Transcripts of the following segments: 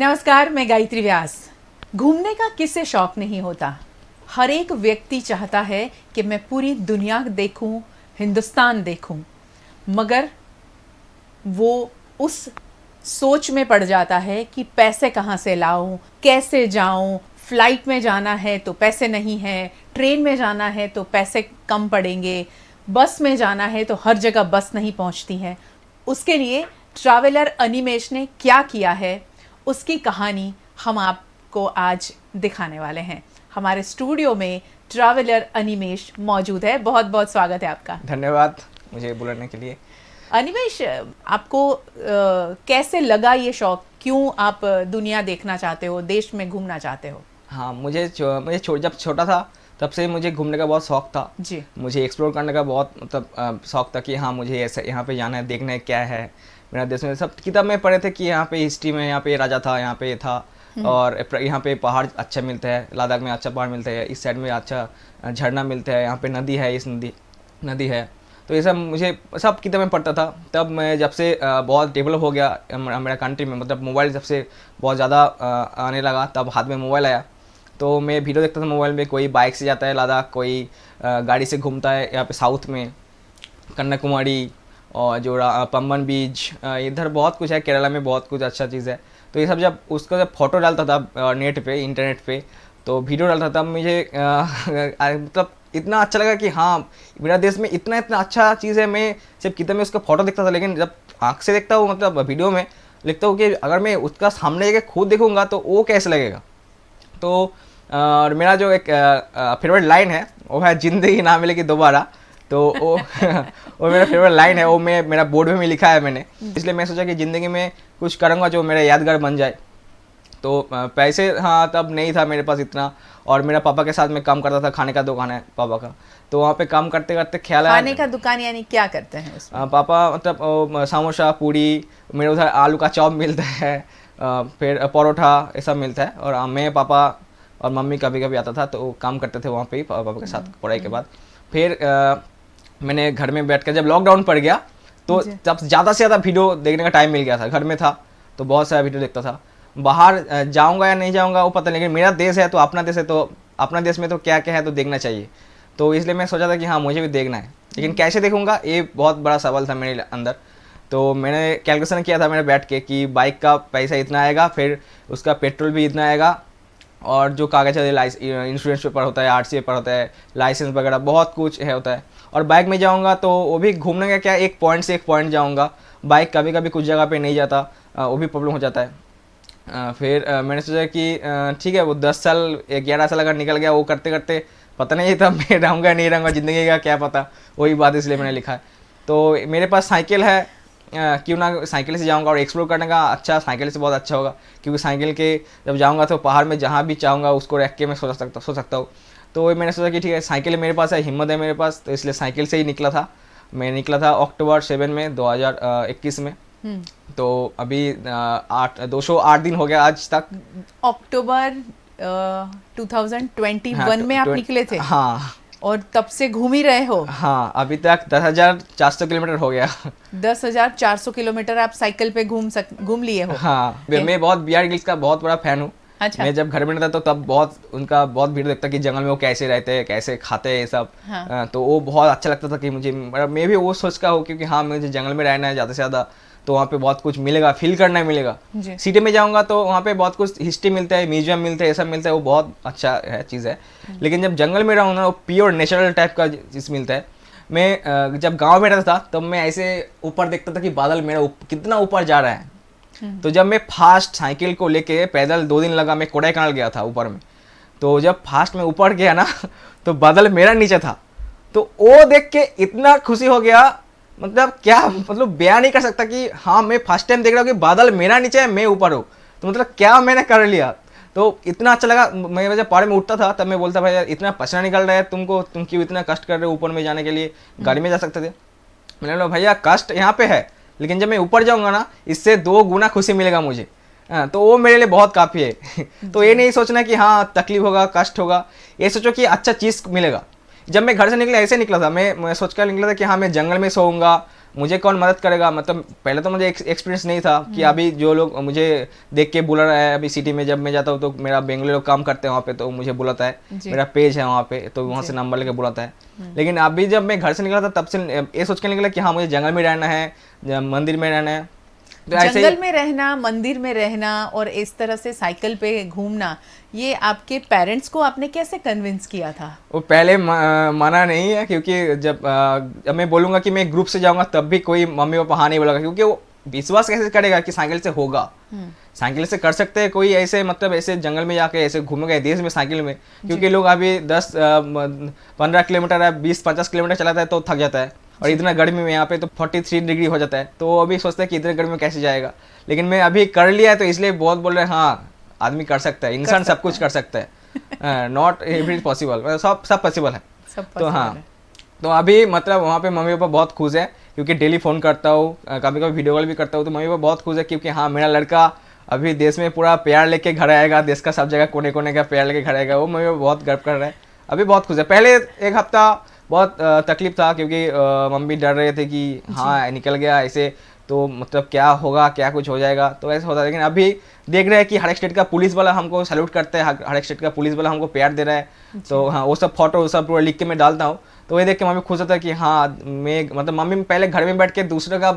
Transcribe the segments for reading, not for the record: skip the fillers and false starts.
नमस्कार, मैं गायत्री व्यास। घूमने का किसे शौक नहीं होता। हर एक व्यक्ति चाहता है कि मैं पूरी दुनिया देखूं, हिंदुस्तान देखूं, मगर वो उस सोच में पड़ जाता है कि पैसे कहाँ से लाऊं, कैसे जाऊं। फ्लाइट में जाना है तो पैसे नहीं है, ट्रेन में जाना है तो पैसे कम पड़ेंगे, बस में जाना है तो हर जगह बस नहीं पहुंचती है। उसके लिए ट्रैवलर अनिमेश ने क्या किया है, उसकी कहानी हम आपको आज दिखाने वाले हैं। हमारे स्टूडियो में ट्रैवलर अनिमेश मौजूद है। बहुत बहुत स्वागत है आपका। धन्यवाद मुझे बुलाने के लिए। अनिमेश, आपको कैसे लगा ये शौक? क्यों आप दुनिया देखना चाहते हो, देश में घूमना चाहते हो? हाँ, जब छोटा था तब से मुझे घूमने का बहुत शौक था जी। मुझे एक्सप्लोर करने का बहुत शौक था कि हाँ, मुझे ऐसा यहाँ पे जाना है, देखना है क्या है मेरा देश में। सब किताब में पढ़े थे कि यहाँ पे हिस्ट्री में यहाँ पे राजा था, यहाँ पे था, और यहाँ पे पहाड़ अच्छा मिलता है, लद्दाख में अच्छा पहाड़ मिलता है, इस साइड में अच्छा झरना मिलता है, यहाँ पे नदी है, इस नदी है। तो ये सब मुझे सब किताब में पढ़ता था। तब मैं जब से बहुत डेवलप हो गया मेरा कंट्री में, मतलब मोबाइल जब से बहुत ज़्यादा आने लगा, तब हाथ में मोबाइल आया तो मैं वीडियो देखता था मोबाइल में। कोई बाइक से जाता है लद्दाख, कोई गाड़ी से घूमता है यहाँ पे साउथ में, कन्याकुमारी और जो पम्बन बीच, इधर बहुत कुछ है, केरला में बहुत कुछ अच्छा चीज़ है। तो ये सब जब फोटो डालता था नेट पे, इंटरनेट पे, तो वीडियो डालता था, मुझे मतलब इतना अच्छा लगा कि हाँ, मेरा देश में इतना इतना अच्छा चीज़ है। मैं सिर्फ किताब में उसका फोटो देखता था, लेकिन जब आँख से देखता हूँ, मतलब वीडियो में लिखता हूँ कि अगर मैं उसका सामने जाके खुद देखूँगा तो वो कैसे लगेगा। तो और मेरा जो एक फेवरेट लाइन है वो है, ज़िंदगी ना मिलेगी दोबारा। तो वो वो मेरा फेवरेट लाइन है, वो मेरा बोर्ड में भी लिखा है मैंने। इसलिए मैं सोचा कि ज़िंदगी में कुछ करूँगा जो मेरा यादगार बन जाए। तो पैसे हाँ तब नहीं था मेरे पास इतना, और मेरा पापा के साथ में काम करता था, खाने का दुकान है पापा का। तो वहाँ पे काम करते करते ख्याल आया। खाने का दुकान यानी क्या करते हैं उसमें? पापा मतलब समोसा, पूड़ी, मेरे उधर आलू का चॉप मिलता है, फिर परोठा, ये सब मिलता है। और मैं, पापा और मम्मी कभी कभी आता था, तो वो काम करते थे वहाँ पे ही पापा के साथ पढ़ाई के बाद। फिर मैंने घर में बैठ कर, जब लॉकडाउन पड़ गया तो जब ज़्यादा से ज़्यादा वीडियो देखने का टाइम मिल गया था, घर में था तो बहुत सारा वीडियो देखता था। बाहर जाऊंगा या नहीं जाऊंगा वो पता नहीं, लेकिन मेरा देश है तो अपना देश है, तो अपना देश में तो क्या क्या है तो देखना चाहिए। तो इसलिए मैं सोचा था कि हाँ, मुझे भी देखना है, लेकिन कैसे देखूंगा ये बहुत बड़ा सवाल था मेरे अंदर। तो मैंने कैलकुलेशन किया था मैंने बैठ के कि बाइक का पैसा इतना आएगा, फिर उसका पेट्रोल भी इतना आएगा, और जो कागज़ है, इंश्योरेंस पेपर होता है, आरसी पेपर होता है, लाइसेंस वगैरह बहुत कुछ है होता है। और बाइक में जाऊंगा तो वो भी घूमने का क्या, एक पॉइंट से एक पॉइंट जाऊंगा। बाइक कभी कभी कुछ जगह पे नहीं जाता, वो भी प्रॉब्लम हो जाता है। फिर मैंने सोचा कि ठीक है, वो 10 साल 11 साल अगर निकल गया, वो करते करते पता नहीं था मैं रहूँगा नहीं रहूँगा, ज़िंदगी का क्या पता, वही बात इसलिए मैंने लिखा है। तो मेरे पास साइकिल है, क्यों ना साइकिल से जाऊंगा, और एक्सप्लोर करने का अच्छा साइकिल से बहुत अच्छा होगा, क्योंकि साइकिल के जब जाऊंगा तो पहाड़ में जहाँ भी चाहूँगा उसको रख के मैं सो सकता हूँ। तो मैंने सोचा कि ठीक है, साइकिल मेरे पास है, हिम्मत है मेरे पास, तो इसलिए साइकिल से ही निकला था। मैं निकला था अक्टूबर 7 में 2021 में। तो अभी 208 दिन हो गया आज तक। अक्टूबर 2021 में आप निकले थे? हाँ। और तब से घूम ही रहे हो? हाँ, अभी तक 10,400 किलोमीटर हो गया। 10,400 किलोमीटर आप साइकिल पे घूम लिए हो? हाँ, मैं बहुत बियर ग्रिल्स का बहुत बड़ा फैन हूँ। अच्छा। मैं जब घर में रहता तो तब उनका बहुत वीडियो देखता कि जंगल में वो कैसे रहते हैं, कैसे खाते हैं ये सब। हाँ। तो वो बहुत अच्छा लगता था कि मुझे, मैं भी वो सोच का हूँ, क्योंकि हाँ, मुझे जंगल में रहना है ज़्यादा से ज़्यादा, तो वहाँ पे बहुत कुछ मिलेगा, फील करना मिलेगा। सिटी में जाऊँगा तो वहाँ पे बहुत कुछ हिस्ट्री मिलता है, म्यूजियम मिलता है, ये सब मिलता है, वो बहुत अच्छा है चीज़ है। लेकिन जब जंगल में रहूँ ना, वो प्योर नेचुरल टाइप का चीज़ मिलता है। मैं जब गाँव में रहता था तब मैं ऐसे ऊपर देखता था कि बादल मेरा कितना ऊपर जा रहा है। तो जब मैं फास्ट साइकिल को लेके पैदल 2 दिन लगा, मैं कोडाईकनाल गया था ऊपर में। तो जब फास्ट में ऊपर गया ना तो बादल मेरा नीचे था, तो वो देख के इतना खुशी हो गया, मतलब क्या, मतलब बयान नहीं कर सकता कि हाँ, मैं फर्स्ट टाइम देख रहा हूँ कि बादल मेरा नीचे है, मैं ऊपर हूँ, तो मतलब क्या मैंने कर लिया। तो इतना अच्छा लगा। मैं जब पहाड़ में उठता था तब मैं बोलता, भाई यार इतना पसीना निकल रहा है तुमको, तुम क्यों इतना कष्ट कर रहे हो ऊपर में जाने के लिए, गाड़ी में जा सकते थे। मैंने बोला भैया कष्ट यहाँ पे है, लेकिन जब मैं ऊपर जाऊँगा ना, इससे 2 गुना खुशी मिलेगा मुझे। तो वो मेरे लिए बहुत काफ़ी है। तो ये नहीं सोचना कि हाँ तकलीफ होगा, कष्ट होगा, ये सोचो कि अच्छा चीज़ मिलेगा। जब मैं घर से निकला, ऐसे निकला था, मैं सोच कर निकला था कि हाँ, मैं जंगल में सोऊंगा, मुझे कौन मदद करेगा, मतलब पहले तो मुझे एक्सपीरियंस नहीं था कि अभी जो लोग मुझे देख के बुला रहा है, अभी सिटी में जब मैं जाता हूँ तो मेरा बेंगलोर लोग काम करते हैं वहाँ पे, तो मुझे बुलाता है, मेरा पेज है वहाँ पे, तो वहाँ से नंबर लेके बुलाता है। लेकिन अभी जब मैं घर से निकला था तब से ये सोच के निकला कि हाँ मुझे जंगल में रहना है, मंदिर में रहना है। तो ऐसे जंगल में रहना, मंदिर में रहना और इस तरह से साइकिल पे घूमना, ये आपके पेरेंट्स को आपने कैसे कन्विंस किया था? वो पहले माना नहीं है, क्योंकि जब मैं बोलूँगा कि मैं ग्रुप से जाऊँगा तब भी कोई मम्मी पापा हाँ नहीं बोलेगा, क्योंकि वो विश्वास कैसे करेगा कि साइकिल से होगा। साइकिल से कर सकते हैं कोई ऐसे, मतलब ऐसे जंगल में जाके ऐसे घूमेगा देश में साइकिल में, क्योंकि लोग अभी 10-15 किलोमीटर या 20-50 किलोमीटर चलाता है तो थक जाता है, और इतना गर्मी में यहाँ पे तो 43 डिग्री हो जाता है, तो अभी सोचता है कि इतने गर्मी में कैसे जाएगा। लेकिन मैं अभी कर लिया है तो इसलिए बहुत बोल रहे हैं हाँ आदमी कर सकता है, इंसान सब कुछ कर सकता है, नॉट एवरी पॉसिबल, सब पॉसिबल है। तो हाँ, तो अभी मतलब वहाँ पे मम्मी पापा बहुत खुश है, क्योंकि डेली फ़ोन करता हूँ, कभी कभी वीडियो कॉल भी करता हूँ, तो मम्मी पापा बहुत खुश है, क्योंकि हाँ मेरा लड़का अभी देश में पूरा प्यार लेके घर आएगा, देश का सब जगह कोने कोने का प्यार लेके घर आएगा, वो मम्मी पापा बहुत गर्व कर रहे हैं, अभी बहुत खुश है। पहले एक हफ्ता बहुत तकलीफ था, क्योंकि मम्मी डर रहे थे कि हाँ निकल गया ऐसे तो मतलब क्या होगा, क्या कुछ हो जाएगा, तो ऐसा होता है। लेकिन अभी देख रहे हैं कि हर एक स्टेट का पुलिस वाला हमको सैल्यूट करता है, हर एक स्टेट का पुलिस वाला हमको प्यार दे रहा है, तो हाँ वो सब फोटो सब पूरा लिख के मैं डालता हूँ, तो ये देख के मम्मी खुश होता है कि हाँ मैं मतलब मम्मी पहले घर में बैठ के दूसरे का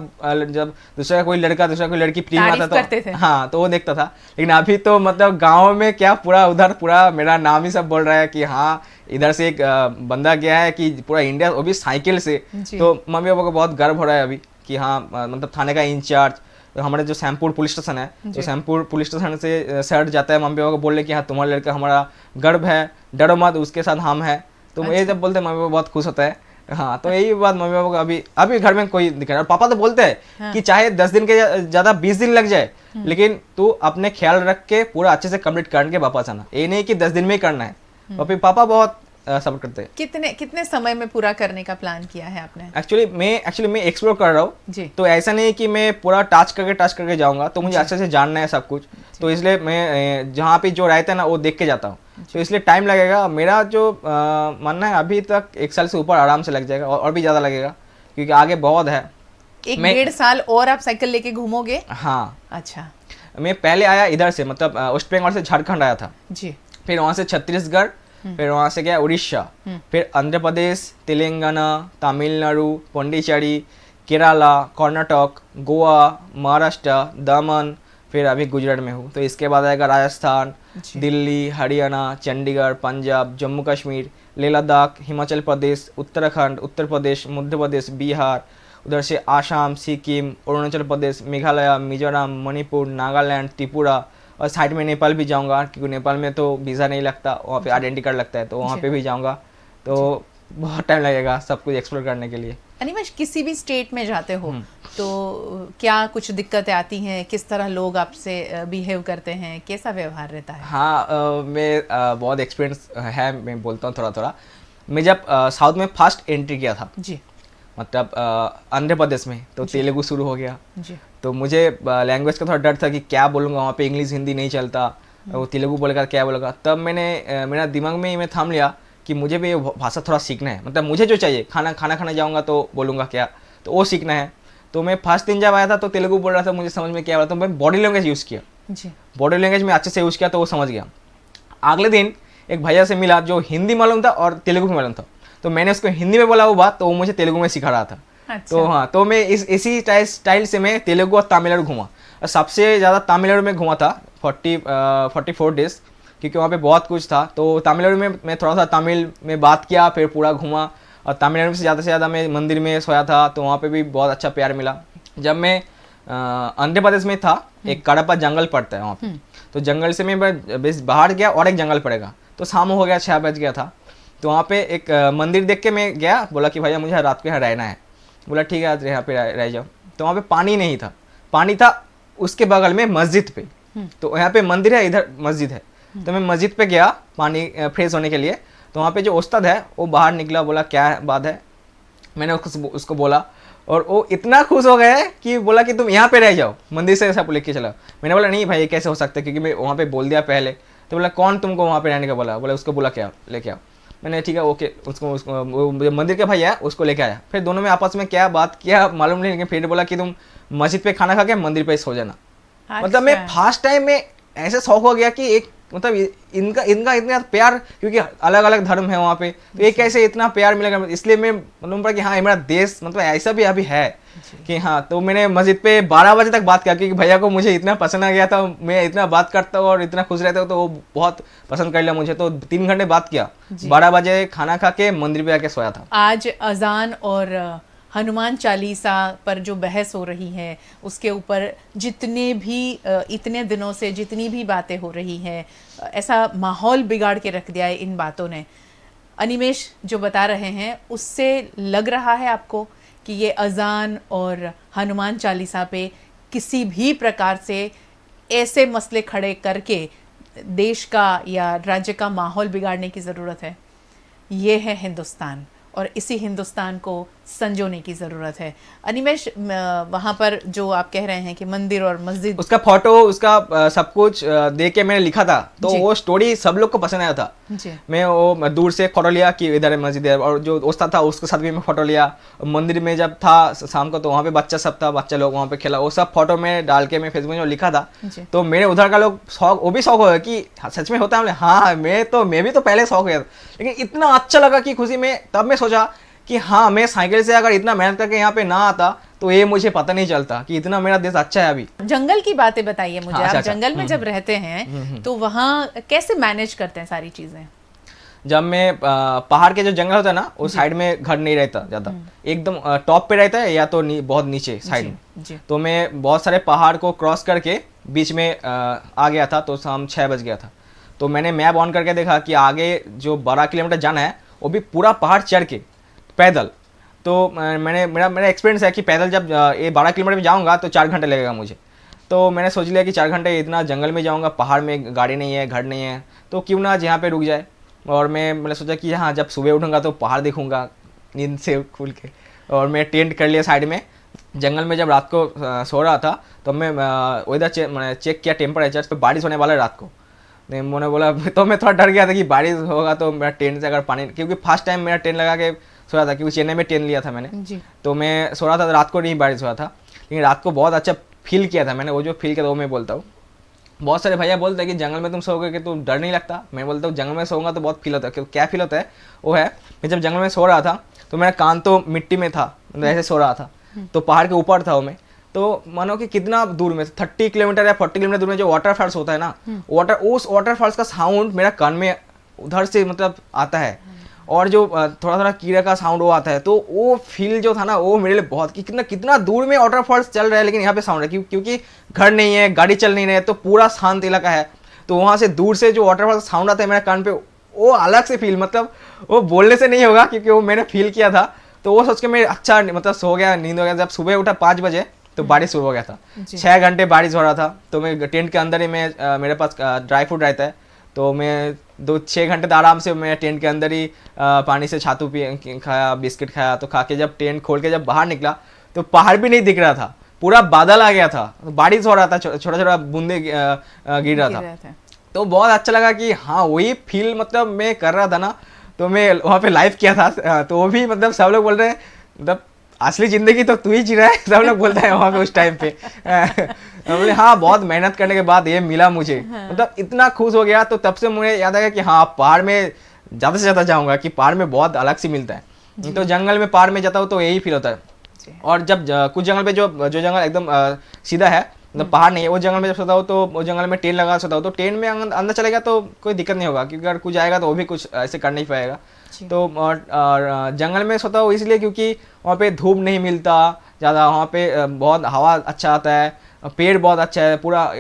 जब दूसरा कोई लड़का दूसरा कोई लड़की प्रेम आता था हाँ तो वो देखता था। लेकिन अभी तो मतलब गाँव में क्या पूरा उधर पूरा मेरा नाम ही सब बोल रहा है कि हाँ इधर से एक बंदा गया है कि पूरा इंडिया, वो भी साइकिल से, तो मम्मी पापा को बहुत गर्व हो रहा है अभी कि हाँ मतलब थाने का इंचार्ज, तो हमारे जो सैमपुर पुलिस स्टेशन है, तो सैमपुर पुलिस स्टेशन से सर जाता है मम्मी पापा को बोलने कि हाँ तुम्हारा लड़का हमारा गर्व है, डरो मत, उसके साथ हम है, तो ये जब बोलते हैं मम्मी पापा बहुत खुश होता है। हाँ तो यही बात मम्मी पापा को अभी घर में कोई दिक्कत नहीं। पापा तो बोलते हैं कि चाहे 10 दिन के ज़्यादा 20 दिन लग जाए, लेकिन तू अपने ख्याल रख के पूरा अच्छे से कंप्लीट करके वापस आना, ये नहीं कि 10 दिन में ही करना है। और पापा बहुत सपोर्ट करते हैं। कितने समय में पूरा करने का प्लान किया है आपने? एक्चुअली मैं एक्सप्लोर कर रहा हूँ, तो ऐसा नहीं कि मैं पूरा टच करके जाऊंगा, तो मुझे अच्छे से जानना है सब कुछ, तो इसलिए मैं जहाँ पे जो रहता है ना वो देख के जाता हूँ, तो इसलिए टाइम लगेगा। मेरा जो मानना है अभी तक 1 साल से ऊपर आराम से लग जाएगा, और भी ज़्यादा लगेगा, क्योंकि आगे बहुत है। 1-1.5 साल और आप साइकिल लेके घूमोगे? हाँ। अच्छा। मैं पहले आया इधर से, मतलब वेस्ट बंगाल से झारखंड आया था जी, फिर वहाँ से छत्तीसगढ़, फिर वहाँ से गया उड़ीसा, फिर आंध्र प्रदेश, तेलंगाना, तमिलनाडु, पौंडीचेरी, केरला, कर्नाटक, गोवा, महाराष्ट्र, दमन, फिर अभी गुजरात में हूँ। तो इसके बाद आएगा राजस्थान, दिल्ली, हरियाणा, चंडीगढ़, पंजाब, जम्मू कश्मीर, लेह लद्दाख, हिमाचल प्रदेश, उत्तराखंड, उत्तर प्रदेश, मध्य प्रदेश, बिहार, उधर से आसाम, सिक्किम, अरुणाचल प्रदेश, मेघालय, मिजोरम, मणिपुर, नागालैंड, त्रिपुरा, और साइड में नेपाल भी जाऊंगा, क्योंकि नेपाल में तो वीज़ा नहीं लगता, वहाँ पे आइडेंटिटी कार्ड लगता है, तो वहाँ पे भी जाऊंगा, तो बहुत टाइम लगेगा सब कुछ एक्सप्लोर करने के लिए। अनिमेश, किसी भी स्टेट में जाते हो तो क्या कुछ दिक्कतें आती हैं? किस तरह लोग आपसे बिहेव करते हैं? कैसा व्यवहार रहता है? हाँ मैं बहुत एक्सपीरियंस है, मैं बोलता हूँ थोड़ा थोड़ा। मैं जब साउथ में फर्स्ट एंट्री किया था जी, मतलब आंध्र प्रदेश में, तो तेलुगु शुरू हो गया जी, तो मुझे लैंग्वेज का थोड़ा डर था कि क्या बोलूँगा, वहाँ पे इंग्लिश हिंदी नहीं चलता, वो तेलुगु बोलेगा क्या बोलेगा। तब मैंने मेरा दिमाग में ही मैं थाम लिया कि मुझे भी ये भाषा थोड़ा सीखना है, मतलब मुझे जो चाहिए खाना खाने जाऊँगा तो बोलूँगा क्या, तो वो सीखना है। तो मैं फर्स्ट दिन जब आया था तो तेलुगु बोल रहा था, मुझे समझ में क्या आ रहा था, तो मैं बॉडी लैंग्वेज यूज़ किया जी, बॉडी लैंग्वेज में अच्छे से यूज़ किया, तो वो समझ गया। अगले दिन एक भैया से मिला जो हिंदी मालूम था और तेलुगु में मालूम था, तो मैंने उसको हिंदी में बोला वो बात, तो वो मुझे तेलुगु में सिखा रहा था। अच्छा। तो हाँ, तो मैं इसी स्टाइल से मैं तेलुगु और तमिलनाडु घूमा, और सबसे ज़्यादा तमिलनाडु में घूमा था 44 डेज, क्योंकि वहाँ पे बहुत कुछ था। तो तमिलनाडु में मैं थोड़ा सा तमिल में बात किया, फिर पूरा घूमा, और तमिलनाडु से ज़्यादा मैं मंदिर में सोया था, तो वहाँ पे भी बहुत अच्छा प्यार मिला। जब मैं आंध्र प्रदेश में था, एक कडप्पा जंगल पड़ता है वहाँ पे, तो जंगल से मैं बस बाहर गया और एक जंगल पड़ेगा, तो शाम हो गया, 6 बज गया था, तो वहाँ पे एक मंदिर देख के मैं गया, बोला कि भैया मुझे रात को यहाँ रहना है। बोला ठीक है आज यहाँ पे रह जाओ। तो वहाँ पे पानी नहीं था, पानी था उसके बगल में मस्जिद पे, तो यहाँ पे मंदिर है, इधर मस्जिद है, तो मैं मस्जिद पे गया पानी फ्रेश होने के लिए। तो वहाँ पे जो उस्ताद है वो बाहर निकला, बोला क्या बात है, मैंने उसको बोला, और वो इतना खुश हो गया कि बोला कि तुम यहाँ पे रह जाओ, मंदिर से ऐसा लेके चला। मैंने बोला नहीं भाई ये कैसे हो सकता है, क्योंकि मैं वहाँ पे बोल दिया पहले। तो बोला कौन तुमको वहाँ पे रहने का बोला? बोला उसको बोला क्या लेके आओ। मैंने ठीक है ओके, उसको उसको वो मंदिर के भाई है उसको लेके आया, फिर दोनों में आपस में क्या बात किया मालूम नहीं, लेकिन फिर बोला कि तुम मस्जिद पे खाना खा के मंदिर पे सो जाना। मतलब मैं अच्छा। फर्स्ट टाइम में ऐसे शौक हो गया कि एक मतलब इनका इनका इतना प्यार, क्योंकि अलग अलग धर्म है वहाँ पे, तो ये कैसे इतना प्यार मिलेगा, इसलिए मैं मालूम पड़ा कि हाँ ये मेरा देश मतलब ऐसा भी अभी है कि हाँ। तो मैंने मस्जिद पे 12 बजे तक बात किया, क्योंकि भैया को मुझे इतना पसंद आ गया था, मैं इतना बात करता हूँ और इतना खुश रहता हूँ, तो वो बहुत पसंद कर लिया मुझे, तो 3 घंटे बात किया, 12 बजे खाना खा के मंदिर पे आके सोया था। आज अजान और हनुमान चालीसा पर जो बहस हो रही है, उसके ऊपर जितने भी इतने दिनों से जितनी भी बातें हो रही हैं, ऐसा माहौल बिगाड़ के रख दिया है इन बातों ने। अनिमेष जो बता रहे हैं उससे लग रहा है आपको कि ये अजान और हनुमान चालीसा पे किसी भी प्रकार से ऐसे मसले खड़े करके देश का या राज्य का माहौल बिगाड़ने की ज़रूरत है? ये है हिंदुस्तान, और इसी हिंदुस्तान को संजोने की ज़रूरत है। अनिमेष, वहाँ पर जो आप कह रहे हैं कि मंदिर और मस्जिद, उसका फोटो उसका सब कुछ देख के मैंने लिखा था, तो वो स्टोरी सब लोग को पसंद आया था। जी। मैं वो दूर से फोटो लिया कि इधर है मस्जिद है, और जो दोस्त था उसके साथ भी मैं फोटो लिया। मंदिर में जब था शाम को तो वहाँ पे बच्चा सब था, बच्चा लोग वहाँ पे खेला, वो सब फोटो में डाल के मैं फेसबुक में लिखा था। तो मेरे उधर का लोग शौक, वो भी शौक हो गया कि सच में होता है। हाँ मैं भी तो पहले शौक हुआ था, लेकिन इतना अच्छा लगा कि खुशी में, तब मैं सोचा कि हाँ मैं साइकिल से अगर इतना मेहनत करके यहाँ पे ना आता तो ये मुझे पता नहीं चलता कि इतना मेरा देश अच्छा है अभी। जंगल की बातें बताइए मुझे। हाँ, आप अच्छा। जंगल में जब रहते हैं तो वहाँ कैसे मैनेज करते हैं सारी चीजें? जब मैं पहाड़ के जो जंगल होता है ना, उस साइड में घर नहीं रहता ज़्यादा, एकदम टॉप पे रहता है या तो बहुत नीचे साइड में। तो मैं बहुत सारे पहाड़ को क्रॉस करके बीच में आ गया था, तो शाम 6 बज गया था। तो मैंने मैप ऑन करके देखा कि आगे जो 12 किलोमीटर जाना है वो भी पूरा पहाड़ चढ़ के पैदल। तो मेरा एक्सपीरियंस है कि पैदल जब ये 12 किलोमीटर में जाऊँगा तो 4 घंटे लगेगा मुझे। तो मैंने सोच लिया कि 4 घंटे इतना जंगल में जाऊँगा, पहाड़ में गाड़ी नहीं है, घर नहीं है, तो क्यों ना यहाँ पे रुक जाए। और मैंने सोचा कि हाँ जब सुबह उठूँगा तो पहाड़ देखूँगा नींद से खुल के। और मैं टेंट कर लिया साइड में जंगल में। जब रात को सो रहा था तो मैं वेदर मैंने चेक किया टेम्परेचर, तो बारिश होने वाला है रात को। मैंने बोला, तो मैं थोड़ा डर गया था कि बारिश होगा तो मेरा टेंट से अगर पानी, क्योंकि फर्स्ट टाइम मेरा टेंट लगा के सो रहा था, क्योंकि चेन्नई में टेंट लिया था मैंने जी। तो मैं सो रहा था, तो रात को नहीं बारिश हुआ था, लेकिन रात को बहुत अच्छा फील किया था मैंने। वो जो फील किया था वो मैं बोलता हूँ। बहुत सारे भैया बोलते हैं कि जंगल में तुम सोओगे कि तुम डर नहीं लगता। मैं बोलता हूँ जंगल में सोऊंगा तो बहुत फील होता है। क्योंकि क्या फील होता है वो है, मैं जब जंगल में सो रहा था तो मेरा कान तो मिट्टी में था, मतलब ऐसे सो रहा था, तो पहाड़ के ऊपर था वो मैं। तो मानो कि कितना दूर में 30 किलोमीटर या 40 किलोमीटर दूर में जो वाटरफॉल्स होता है ना, उस वाटरफॉल्स का साउंड मेरा कान में उधर से मतलब आता है। और जो थोड़ा थोड़ा कीड़ा का साउंड वो आता है, तो वो फील जो था ना वो मेरे लिए बहुत, कि कितना दूर में वाटरफॉल्स चल रहा है लेकिन यहाँ पे साउंड है, क्योंकि घर नहीं है, गाड़ी चल नहीं रही है, तो पूरा शांत इलाका है। तो वहाँ से दूर से जो वाटरफॉल्स साउंड आता है मेरे कान पे, वो अलग से फील, मतलब वो बोलने से नहीं होगा, क्योंकि वो मैंने फील किया था। तो वो सोच के मैं अच्छा मतलब सो गया, नींद हो गया। जब सुबह उठा 5 बजे तो बारिश शुरू हो गया था, 6 घंटे बारिश हो रहा था। तो मैं टेंट के अंदर ही मेरे पास ड्राई फ्रूट रहता है, तो मैं 2-6 घंटे तो आराम से मैं टेंट के अंदर ही पानी से छातू खाया, बिस्किट खाया। तो खा के जब टेंट खोल के जब बाहर निकला तो पहाड़ भी नहीं दिख रहा था, पूरा बादल आ गया था, बारिश हो रहा था, छोटा छोटा बूंदे गिर रहा था। तो बहुत अच्छा लगा कि हाँ वही फील मतलब मैं कर रहा था ना, तो मैं वहाँ पे लाइव किया था। तो वो भी मतलब सब लोग बोल रहे हैं, मतलब असली ज़िंदगी तो तू ही जी रहा है, सब लोग बोलते हैं वहाँ पे उस टाइम पे। बोले हाँ बहुत मेहनत करने के बाद ये मिला मुझे, मतलब इतना खुश हो गया। तो तब से मुझे याद आया कि हाँ पहाड़ में ज़्यादा से ज़्यादा जाऊँगा, कि पहाड़ में बहुत अलग से मिलता है। तो जंगल में पहाड़ में जाता हूँ तो यही फील होता है। और जब कुछ जंगल पे जो जंगल एकदम सीधा है, मतलब पहाड़ नहीं है, वो जंगल में जब सोता हूँ तो वो जंगल में टेंट लगा सोता हूँ, तो टेंट में अंदर चलेगा तो कोई दिक्कत नहीं होगा, क्योंकि अगर कुछ आएगा तो वो भी कुछ ऐसे कर नहीं पाएगा। तो और जंगल में सोता हूँ इसलिए क्योंकि वहाँ पे धूप नहीं मिलता ज़्यादा, वहाँ पे बहुत हवा अच्छा आता है, पेड़ बहुत अच्छा है, पूरा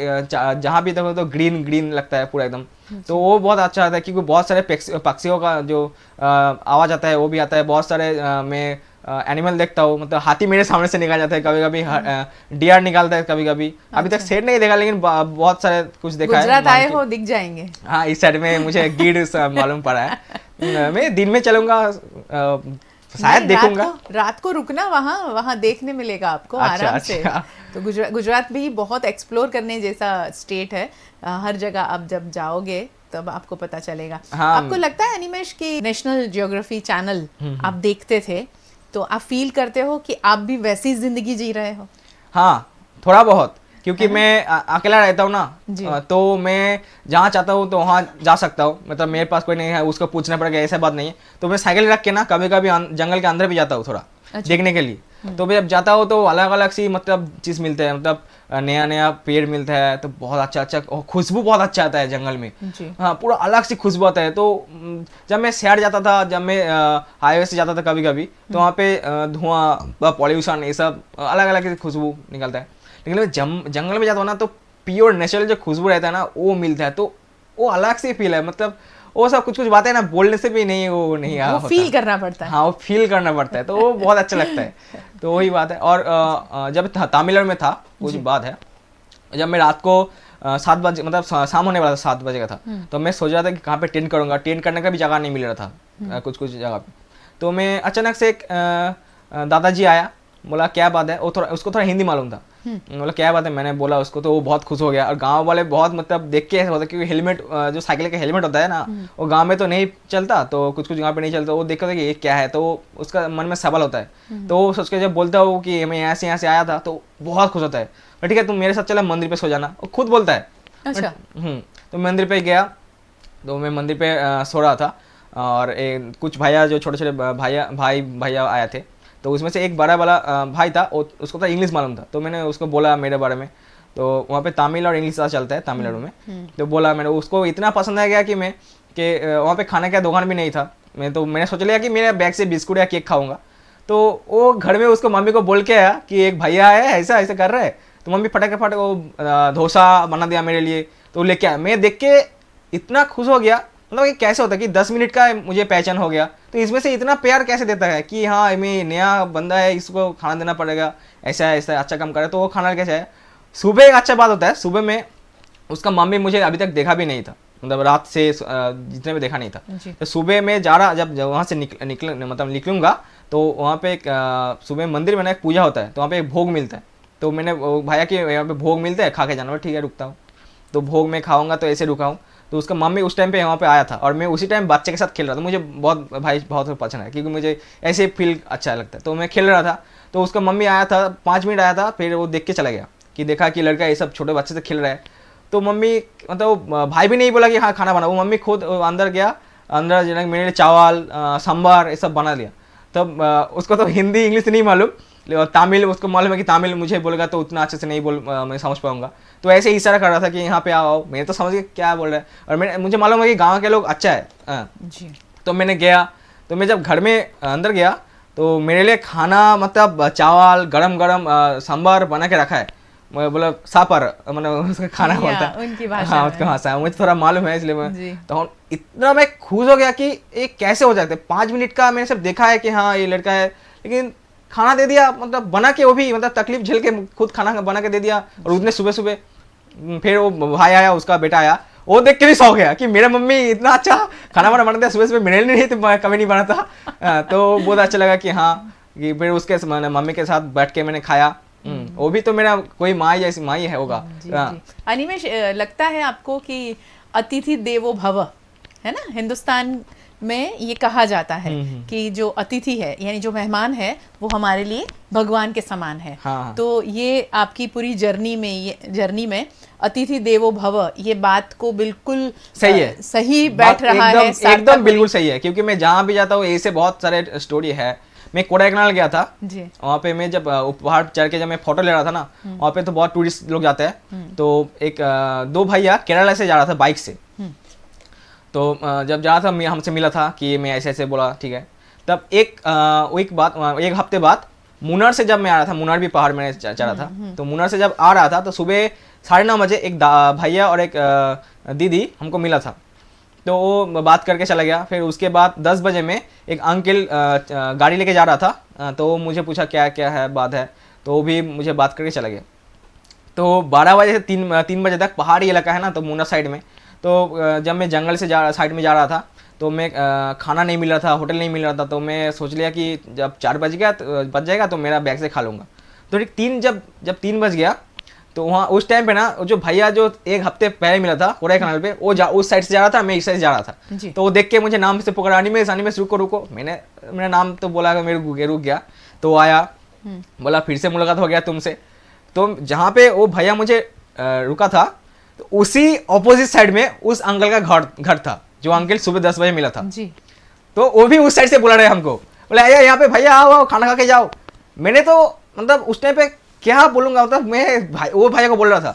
जहाँ भी देखो तो ग्रीन ग्रीन लगता है पूरा एकदम। तो वो बहुत अच्छा आता है, क्योंकि बहुत सारे पक्षियों का जो आवाज़ आता है वो भी आता है। बहुत सारे मैं एनिमल देखता हूँ, मतलब हाथी मेरे सामने से निकल जाता है, कभी कभी डियर निकालता है कभी कभी। अभी तक शेर नहीं देखा, लेकिन बहुत सारे कुछ देखा है। गुजरात आए हो दिख जाएंगे। हाँ इस साइड में मुझे गिर मालूम पड़ा है। मैं दिन में चलूंगा, शायद देखूंगा। रात को रुकना, वहाँ देखने मिलेगा आपको आराम से। तो गुजरात भी बहुत एक्सप्लोर करने जैसा स्टेट है। हर जगह आप जब जाओगे तब आपको पता चलेगा। हाँ। आपको लगता है अनिमेश कि नेशनल ज्योग्राफी चैनल आप देखते थे तो आप फील करते हो कि आप भी वैसी जिंदगी जी रहे हो? हाँ, थोड़ा बहुत, क्योंकि मैं अकेला रहता हूँ जी। ना, तो मैं जहाँ चाहता हूँ तो वहाँ जा सकता हूँ। मतलब मेरे पास कोई नहीं है उसको पूछना पड़ेगा, ऐसा बात नहीं है। तो मैं साइकिल रख के ना कभी कभी जंगल के अंदर भी जाता हूँ थोड़ा देखने के लिए। तो मैं जब जाता हूँ तो अलग अलग सी मतलब चीज़ मिलते हैं, मतलब नया नया पेड़ मिलता है, तो बहुत अच्छा अच्छा, और खुशबू बहुत अच्छा आता है जंगल में। जी। हाँ, पूरा अलग सी खुशबू आता है। तो जब मैं शहर जाता था, जब मैं हाईवे से जाता था कभी कभी, तो वहाँ पे धुआं, पॉल्यूशन, ये सब अलग अलग खुशबू निकलता है। लेकिन मैं जंगल में जाता हूँ ना, तो प्योर नेचुरल जो खुशबू रहता है ना वो मिलता है, तो वो अलग से फील है। मतलब वो सब कुछ कुछ बातें ना बोलने से भी नहीं, वो नहीं वो होता। फील करना पड़ता है। हाँ, वो फील करना पड़ता है, तो वो बहुत अच्छा लगता है। तो वही बात है। और जब तमिलनाडु में था, कुछ बात है, जब मैं रात को 7 बजे, मतलब शाम होने वाला था, 7 बजे का था, तो मैं सोच रहा था कि कहाँ पे टेंट करूँगा। टेंट करने का भी जगह नहीं मिल रहा था कुछ कुछ जगह पे। तो मैं अचानक से एक दादाजी आया, बोला क्या बात है। वो थोड़ा, उसको थोड़ा हिंदी मालूम था। बोला क्या बात है, मैंने बोला उसको, तो वो बहुत खुश हो गया। और गांव वाले बहुत मतलब देख के ऐसा होता है, क्योंकि हेलमेट, जो साइकिल का हेलमेट होता है ना, वो गांव में तो नहीं चलता, तो कुछ कुछ गांव पे नहीं चलता। वो देखता था कि ये क्या है, तो उसका मन में सवाल होता है। तो वो सोच के जब बोलता हो कि मैं यहाँ से आया था, तो बहुत खुश होता है। ठीक है, तुम मेरे साथ चला मंदिर पे सो जाना, वो खुद बोलता है। अच्छा। तो मंदिर पे गया, तो मैं मंदिर पे सो रहा था, और कुछ भैया, जो छोटे छोटे भैया आए थे, तो उसमें से एक बड़ा वाला भाई था, उसको तो इंग्लिश मालूम था। तो मैंने उसको बोला मेरे बारे में, तो वहाँ पे तमिल और इंग्लिश चलता है तमिलनाडु में। तो बोला, मैंने उसको इतना पसंद आ गया कि वहाँ पे खाने का दुकान भी नहीं था। मैंने सोच लिया कि मेरे बैग से बिस्कुट या केक खाऊंगा। तो वो घर में उसको मम्मी को बोल के आया कि एक भैया है, ऐसा ऐसा कर रहा है। तो मम्मी फटाके वो डोसा बना दिया मेरे लिए, तो लेके आया। मैं देख के इतना खुश हो गया। मतलब ये कैसे होता है कि 10 मिनट का मुझे पहचान हो गया, तो इसमें से इतना प्यार कैसे देता है कि हाँ, मैं नया बंदा है, इसको खाना देना पड़ेगा, ऐसा है, ऐसा अच्छा काम करे, तो वो खाना कैसे है। सुबह एक अच्छा बात होता है, सुबह में उसका मम्मी मुझे अभी तक देखा भी नहीं था, मतलब रात से जितने में देखा नहीं था। तो सुबह में जा रहा, जब वहाँ से मतलब निकलूंगा, तो वहाँ पे एक सुबह मंदिर में ना एक पूजा होता है, तो वहाँ पे एक भोग मिलता है। तो मैंने भैया के यहाँ पे भोग मिलता है, खा के जाना, ठीक है रुकता हूँ। तो भोग में खाऊंगा, तो ऐसे रुका हूँ। तो उसका मम्मी उस टाइम पे वहाँ पे आया था, और मैं उसी टाइम बच्चे के साथ खेल रहा था। मुझे बहुत पसंद है, क्योंकि मुझे ऐसे फील अच्छा लगता है। तो मैं खेल रहा था, तो उसका मम्मी आया था, 5 मिनट आया था, फिर वो देख के चला गया, कि देखा कि लड़का ये सब छोटे बच्चे से खेल रहा है। तो मम्मी, मतलब भाई भी नहीं बोला कि हाँ खाना बना, वो मम्मी खुद अंदर गया, अंदर मेरे लिए चावल, सांभर, ये सब बना लिया। तब उसको तो हिंदी इंग्लिश नहीं मालूम, तमिल उसको मालूम है कि तमिल मुझे बोलेगा तो उतना अच्छे से नहीं मैं समझ पाऊंगा। तो ऐसे ही इशारा कर रहा था कि यहाँ पे आओ। मैं तो समझ गया क्या बोल रहा है, और मुझे मालूम है कि गाँव के लोग अच्छा है जी। तो मैंने गया। तो मैं जब घर में अंदर गया, तो मेरे लिए खाना, मतलब चावल गरम गरम सांभर बना के रखा है। मैं बोला सापर, मतलब उसका खाना बोलता है उनकी भाषा हाँ, में। उसका भाषा है, मुझे थोड़ा मालूम है, इसलिए जी। मैं तो इतना मैं खुश हो गया कि ये कैसे हो जाते। 5 मिनट का मैंने सब देखा है कि हाँ ये लड़का है, लेकिन खाना दे दिया, मतलब बना के, वो भी मतलब तकलीफ झेल के खुद खाना बना के दे दिया। और उतने सुबह सुबह फिर वो भाई आया, उसका बेटा आया, वो देख के भी सौ गया कि मेरे मम्मी इतना अच्छा खाना वाना बनाते हैं, सुबह सुबह मेरे लिए नहीं तो मैं कभी नहीं बनाता। तो बहुत अच्छा लगा कि हाँ, कि फिर उसके मम्मी के साथ बैठ के मैंने खाया। वो भी तो मेरा कोई माँ जैसी माँ ही है होगा। जी, जी। अनिमेश, लगता है आपको कि अतिथि देवो भव है ना, हिंदुस्तान में ये कहा जाता है कि जो अतिथि है, यानी जो मेहमान है, वो हमारे लिए भगवान के समान है। हाँ। तो ये आपकी पूरी जर्नी में अतिथि देवो भव, ये बात को बिल्कुल सही है, सही बैठ रहा है, एकदम बिल्कुल सही है। क्योंकि मैं जहाँ भी जाता हूँ ऐसे बहुत सारे स्टोरी है। मैं कोडाईकनाल गया था जी। वहाँ पे मैं जब पहाड़ चढ़ के जब मैं फोटो ले रहा था ना, वहाँ पे तो बहुत टूरिस्ट लोग जाते हैं। तो एक 2 भैया केरला से जा रहा था बाइक से। तो जब जा रहा था, हमसे मिला था कि मैं ऐसे ऐसे बोला, ठीक है। तब एक हफ्ते बाद मुन्नार से जब मैं आ रहा था, मुन्नार भी पहाड़ में चढ़ा था, तो मुन्नार से जब आ रहा था, तो सुबह 9:30 बजे एक भैया और एक दीदी हमको मिला था। तो वो बात करके चला गया। फिर उसके बाद 10 बजे में एक अंकल गाड़ी लेके जा रहा था, तो वो मुझे पूछा क्या क्या है बात है, तो वो भी मुझे बात करके चला गया। तो 12 बजे से 3 बजे तक पहाड़ी इलाका है ना, तो मुन्नार साइड में, तो जब मैं जंगल से साइड में जा रहा था, तो मैं खाना नहीं मिल रहा था, होटल नहीं मिल रहा था। तो मैं सोच लिया कि जब 4 बज जाएगा तो मेरा बैग से खा लूँगा। तो ठीक जब 3 बज गया, तो वहाँ उस टाइम पे ना जो भैया जो एक हफ्ते पहले मिला था कोडाईकनाल पे, वो उस साइड से जा रहा था, मैं इस साइड से जा रहा जी। था। तो वो देख के मुझे नाम से पकड़ा, अनिमेश रुको रुको। मैंने मेरा नाम तो बोला, मेरे रुक गया। तो वो आया, बोला फिर से मुलाकात हो गया तुमसे। तो जहाँ पे वो भैया मुझे रुका था, तो उसी ऑपोजिट साइड में उस अंकल का घर था, जो अंकल सुबह 10 बजे मिला था जी। तो वो भी उस साइड से बुला रहे हमको, बोले आया यहाँ पे भैया, आओ आओ खाना खा के जाओ। मैंने तो मतलब उस टाइम पे क्या बोलूँगा, मतलब मैं वो भैया को बोल रहा था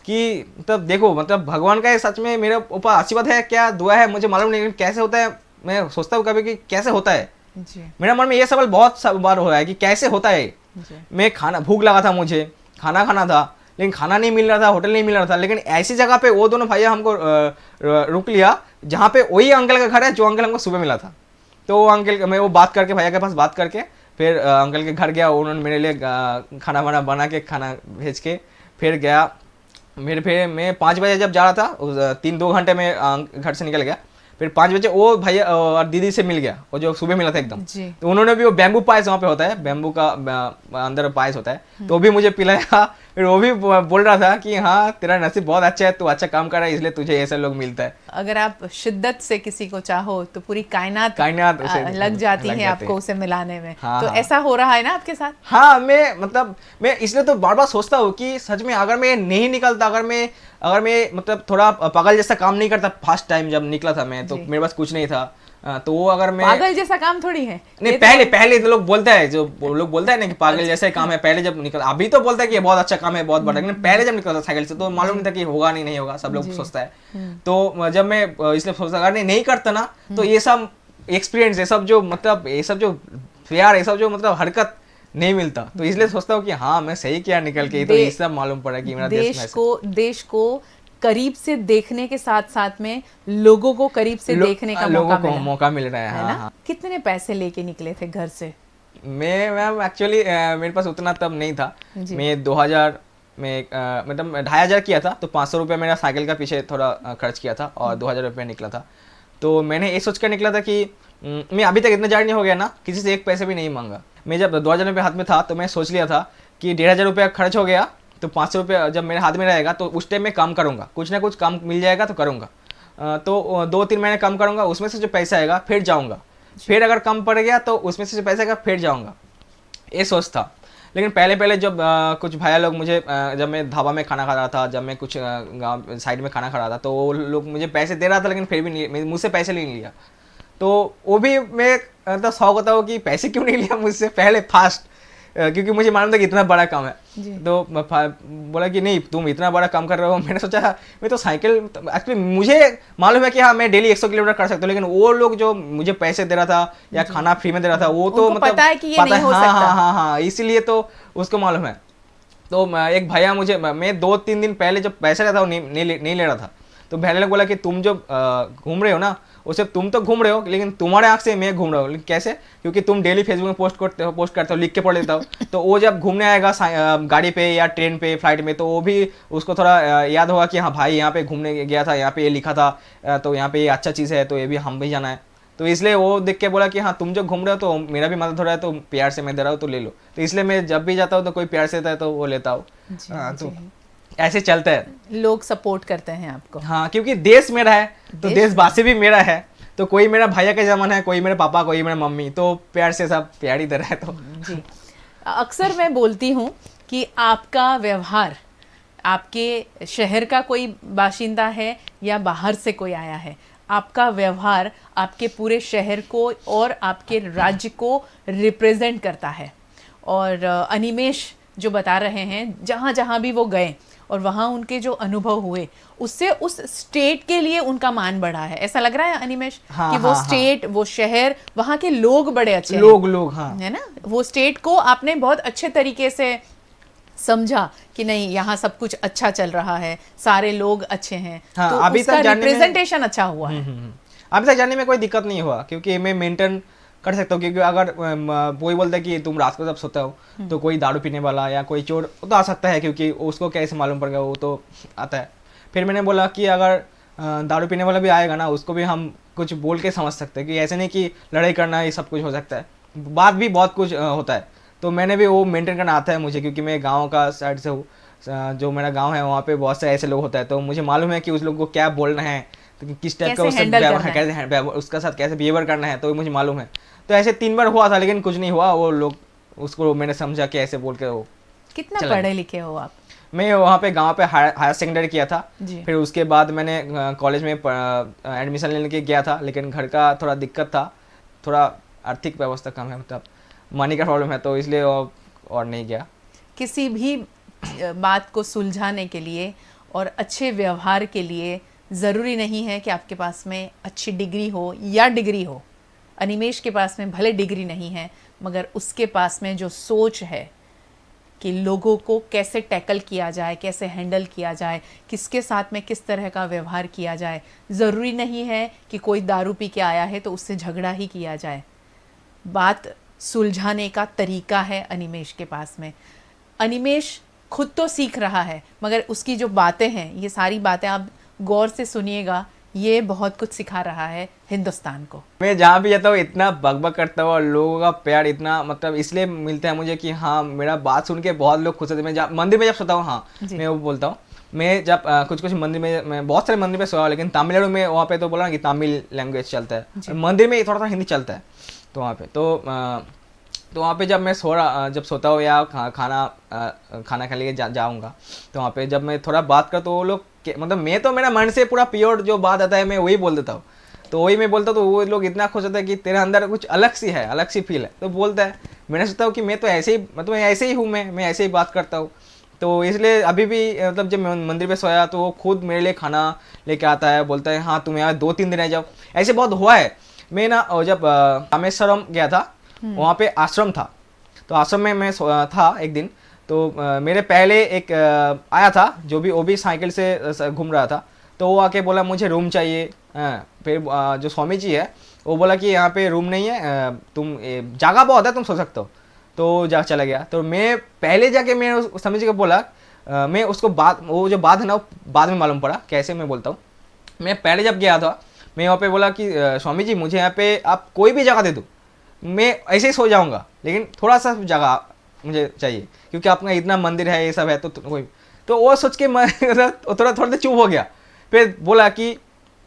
कि मतलब देखो, मतलब भगवान का सच में मेरे ऊपर आशीर्वाद है क्या दुआ है मुझे मालूम नहीं, कैसे होता है। मैं सोचता हूँ कभी कि कैसे होता है। जी। मेरा मन में ये सवाल बहुत बार हो रहा है कि कैसे होता है। मैं खाना, भूख लगा था, मुझे खाना खाना था, लेकिन खाना नहीं मिल रहा था, होटल नहीं मिल रहा था। लेकिन ऐसी जगह पे वो दोनों भैया हमको रुक लिया जहाँ पे वही अंकल का घर है जो अंकल हमको सुबह मिला था। तो वो अंकल, मैं वो बात करके भैया के पास बात करके फिर अंकल के घर गया। उन्होंने मेरे लिए खाना वाना बना के, खाना भेज के फिर गया। फिर मैं 5 बजे जब जा रहा था, 3-2 घंटे में घर से निकल गया। फिर 5 बजे वो भैया और दीदी से मिल गया, वो जो सुबह मिला था एकदम। तो उन्होंने भी वो बैम्बू पायस, वहाँ पे होता है बैम्बू का अंदर पायस होता है, तो वो भी मुझे पिलाया। फिर वो भी बोल रहा था कि हाँ तेरा नसीब बहुत अच्छा है, तू अच्छा काम कर रहा है, इसलिए तुझे ऐसे लोग मिलता है। अगर आप शिद्दत से किसी को चाहो तो पूरी कायनात लग जाती है आपको उसे मिलाने में। हाँ, तो हाँ। ऐसा हो रहा है ना आपके साथ? हाँ, मैं इसलिए तो बार बार सोचता हूँ कि सच में अगर मैं नहीं निकलता, अगर मैं मतलब थोड़ा पागल जैसा काम नहीं करता, फर्स्ट टाइम जब निकला था मैं, तो मेरे पास कुछ नहीं था। तो वो अगर मैं, पागल जैसा काम थोड़ी है नहीं, पहले तो लोग बोलता है, जो लोग बोलता है ना कि पागल जैसा ही काम है, पहले जब निकल, अभी तो बोलता है कि ये बहुत अच्छा काम है, बहुत बड़ा, लेकिन पहले जब निकला था साइकिल से तो मालूम नहीं था कि होगा नहीं होगा, सब लोग सोचता है। तो जब मैं इसलिए सोचता अगर नहीं करता ना, तो ये सब एक्सपीरियंस, ये सब जो मतलब प्यार, ये सब जो मतलब हरकत नहीं मिलता। तो इसलिए सोचता हूँ कि हाँ मैं सही किया निकल के, तो ये सब मालूम पड़ा कि मेरा देश को करीब से देखने के साथ साथ में लोगों को करीब से देखने का मौका मिल रहा है। ना? कितने पैसे लेके निकले थे घर से? मैम एक्चुअली मेरे पास उतना तब नहीं था। मैं 2000 में मतलब 2500 किया था, तो 500 रुपये मेरा साइकिल का पीछे थोड़ा खर्च किया था और 2000 रुपये निकला था। तो मैंने ये सोच कर निकला था कि मैं अभी तक इतना जारी नहीं हो गया ना, किसी से एक पैसे भी नहीं मांगा। मैं जब 2000 रुपये हाथ में था तो मैं सोच लिया था कि 1500 रुपया खर्च हो गया, तो 500 रुपये जब मेरे हाथ में रहेगा तो उस टाइम में काम करूँगा, कुछ ना कुछ काम मिल जाएगा तो करूँगा। तो 2-3 महीने काम करूँगा, उसमें से जो पैसा आएगा फिर जाऊँगा, फिर अगर कम पड़ गया तो उसमें से जो पैसा आएगा फिर जाऊँगा, ये सोच था। लेकिन पहले जब कुछ भैया लोग मुझे जब मैं ढाबा में खाना खा रहा था, जब मैं कुछ गाँव साइड में खाना खा रहा था, तो वो लोग मुझे पैसे दे रहा था, लेकिन फिर भी मुझसे पैसे नहीं लिया। तो वो भी मैं मतलब शौक होता हूँ कि पैसे क्यों नहीं लिया मुझसे पहले फास्ट, क्योंकि मुझे मालूम था कि इतना बड़ा काम है। तो बोला कि नहीं तुम इतना बड़ा काम कर रहे हो। मैंने सोचा मैं तो साइकिल, एक्चुअली मुझे मालूम है कि हाँ मैं डेली 100 किलोमीटर कर सकता हूँ, लेकिन वो लोग जो मुझे पैसे दे रहा था या खाना फ्री में दे रहा था, वो तो मतलब पता है कि ये नहीं हो सकता। हाँ, इसीलिए तो उसको मालूम है। तो एक भैया मुझे, मैं 2-3 दिन पहले जब पैसा लेता था नहीं ले रहा था, तो भैया ने बोला कि तुम जो घूम रहे हो ना, वो सिर्फ तुम तो घूम रहे हो, लेकिन तुम्हारे आँख से मैं घूम रहा हूँ। लेकिन कैसे? क्योंकि तुम डेली फेसबुक में पोस्ट करते हो, लिख के पढ़ लेता हो। तो वो जब घूमने आएगा गाड़ी पे या ट्रेन पे, फ्लाइट में, तो वो भी उसको थोड़ा याद होगा कि हाँ भाई यहाँ पे घूमने गया था, यहाँ पे ये लिखा था, तो यहाँ पे ये अच्छा चीज़ है, तो ये भी हम भी जाना है। तो इसलिए वो देख के बोला कि हाँ तुम जो घूम रहे हो तो मेरा भी मदद हो रहा है, तो प्यार से मैं दे रहा हूँ, तो ले लो। तो इसलिए मैं जब भी जाता हूँ तो कोई प्यार से देता है तो वो लेता हूँ। तो ऐसे चलता है, लोग सपोर्ट करते हैं आपको। हाँ, क्योंकि देश मेरा है तो देशवासी भी मेरा है, तो कोई मेरा भैया का जमान है, कोई मेरे पापा, कोई मेरा मम्मी, तो प्यार से सब प्यार ही दे रहा है। तो जी, अक्सर मैं बोलती हूँ कि आपका व्यवहार, आपके शहर का कोई बाशिंदा है या बाहर से कोई आया है, आपका व्यवहार आपके पूरे शहर को और आपके राज्य को रिप्रेजेंट करता है। और अनिमेश जो बता रहे हैं, जहाँ जहाँ भी वो गए और वहाँ उनके जो अनुभव हुए, उससे उस स्टेट के लिए उनका मान बढ़ा है। ऐसा लग रहा है अनिमेश कि वो स्टेट, वो शहर, वहाँ के लोग बड़े अच्छे हैं, लोग हाँ, है ना? वो स्टेट को आपने बहुत अच्छे तरीके से समझा कि नहीं यहाँ सब कुछ अच्छा चल रहा है, सारे लोग अच्छे हैं। हाँ, तो अभी उसका तक रिप्रेजेंटेशन अच्छा हुआ है। अभी तक जाने में कोई दिक्कत नहीं हुआ, क्योंकि मैं मेंटेन कर सकता हूँ। क्योंकि अगर कोई बोलता है कि तुम रात को जब सोता हो तो कोई दारू पीने वाला या कोई चोर तो आ सकता है, क्योंकि उसको कैसे मालूम पड़ गया, वो तो आता है। फिर मैंने बोला कि अगर दारू पीने वाला भी आएगा ना, उसको भी हम कुछ बोल के समझ सकते हैं, कि ऐसे नहीं कि लड़ाई करना ये सब कुछ हो सकता है, बात भी बहुत कुछ होता है। तो मैंने भी वो मेंटेन करना आता है मुझे, क्योंकि मैं गाँव का साइड से हूँ। जो मेरा गांव है वहाँ पे बहुत से ऐसे लोग होता है, तो मुझे मालूम है कि उस लोग को क्या बोलना है, तो किस टाइप का कैसे उससे handle व्यवहार, करना है। कैसे उसका साथ कैसे बिहेवियर करना है, तो मुझे मालूम है। तो ऐसे 3 बार हुआ था लेकिन कुछ नहीं हुआ, वो लोग उसको मैंने समझा कि ऐसे बोल के वो कितना चला पढ़े लिखे हो आप? मैं वहाँ पे गांव पे हायर सेकेंडरी किया था। जी। फिर उसके बाद मैंने कॉलेज में एडमिशन लेने के गया था, लेकिन घर का थोड़ा दिक्कत था, थोड़ा आर्थिक व्यवस्था कम है, मतलब मनी का प्रॉब्लम है, तो इसलिए और नहीं गया। किसी भी बात को सुलझाने के लिए और अच्छे व्यवहार के लिए ज़रूरी नहीं है कि आपके पास में अच्छी डिग्री हो या डिग्री हो। अनिमेष के पास में भले डिग्री नहीं है, मगर उसके पास में जो सोच है कि लोगों को कैसे टैकल किया जाए, कैसे हैंडल किया जाए, किसके साथ में किस तरह का व्यवहार किया जाए। ज़रूरी नहीं है कि कोई दारू पी के आया है तो उससे झगड़ा ही किया जाए। बात सुलझाने का तरीका है अनिमेष के पास में। अनिमेष खुद तो सीख रहा है, मगर उसकी जो बातें हैं, ये सारी बातें आप गौर से सुनिएगा, ये बहुत कुछ सिखा रहा है हिंदुस्तान को। मैं जहाँ भी जाता हूँ इतना बकबक करता हूँ और लोगों का प्यार इतना मतलब इसलिए मिलता है मुझे कि हाँ मेरा बात सुन के बहुत लोग खुश होते हैं। मैं मंदिर में जब सोता हूँ, हाँ जी। मैं वो बोलता हूँ, मैं जब कुछ कुछ मंदिर में, मैं बहुत सारे मंदिर में सोया हूँ, लेकिन तमिलनाडु में वहाँ पे तो बोला ना कि तमिल लैंग्वेज चलता है, जी। और मंदिर में थोड़ा सा हिंदी चलता है। तो वहाँ पे तो वहाँ पे जब मैं जब सोता हूँ या खाना खाने के लिए जाऊँगा, तो वहाँ पे जब मैं थोड़ा बात कर, तो वो लोग मतलब मैं तो मेरा मन से पूरा प्योर जो बात आता है मैं वही बोल देता हूँ। तो वही मैं बोलता हूँ, तो वो लोग इतना खुश होता है कि तेरे अंदर कुछ अलग सी है, अलग सी फील है, तो बोलता है। मैंने सोचता हूँ कि मैं तो ऐसे ही, मतलब मैं ऐसे ही हूँ, मैं ऐसे ही बात करता हूँ। तो इसलिए अभी भी मतलब जब मैं मंदिर पे सोया तो वो खुद मेरे लिए खाना लेके आता है, बोलता है हाँ तुम यहाँ 2-3 दिन रह जाओ। ऐसे बहुत हुआ है। मैं ना जब रामेश्वरम गया था, वहाँ पे आश्रम था, तो आश्रम में मैं था एक दिन। तो मेरे पहले एक आया था जो भी, वो भी साइकिल से घूम रहा था, तो वो आके बोला मुझे रूम चाहिए। फिर जो स्वामी जी है वो बोला कि यहाँ पे रूम नहीं है, तुम जगह बहुत है, तुम सो सकते हो। तो चला गया। तो मैं पहले जाके मैं उस स्वामी जी को बोला, मैं उसको वो जो बात है ना वो बाद में मालूम पड़ा कैसे। मैं बोलता हूँ, मैं पहले जब गया था मैं वहाँ पे बोला कि स्वामी जी मुझे यहाँ पे आप कोई भी जगह दे दो, मैं ऐसे ही सो जाऊँगा, लेकिन थोड़ा सा जगह मुझे चाहिए, क्योंकि आपका इतना मंदिर है ये सब है। तो वो सोच के मैं थोड़ा थोड़ा चुप हो गया। फिर बोला कि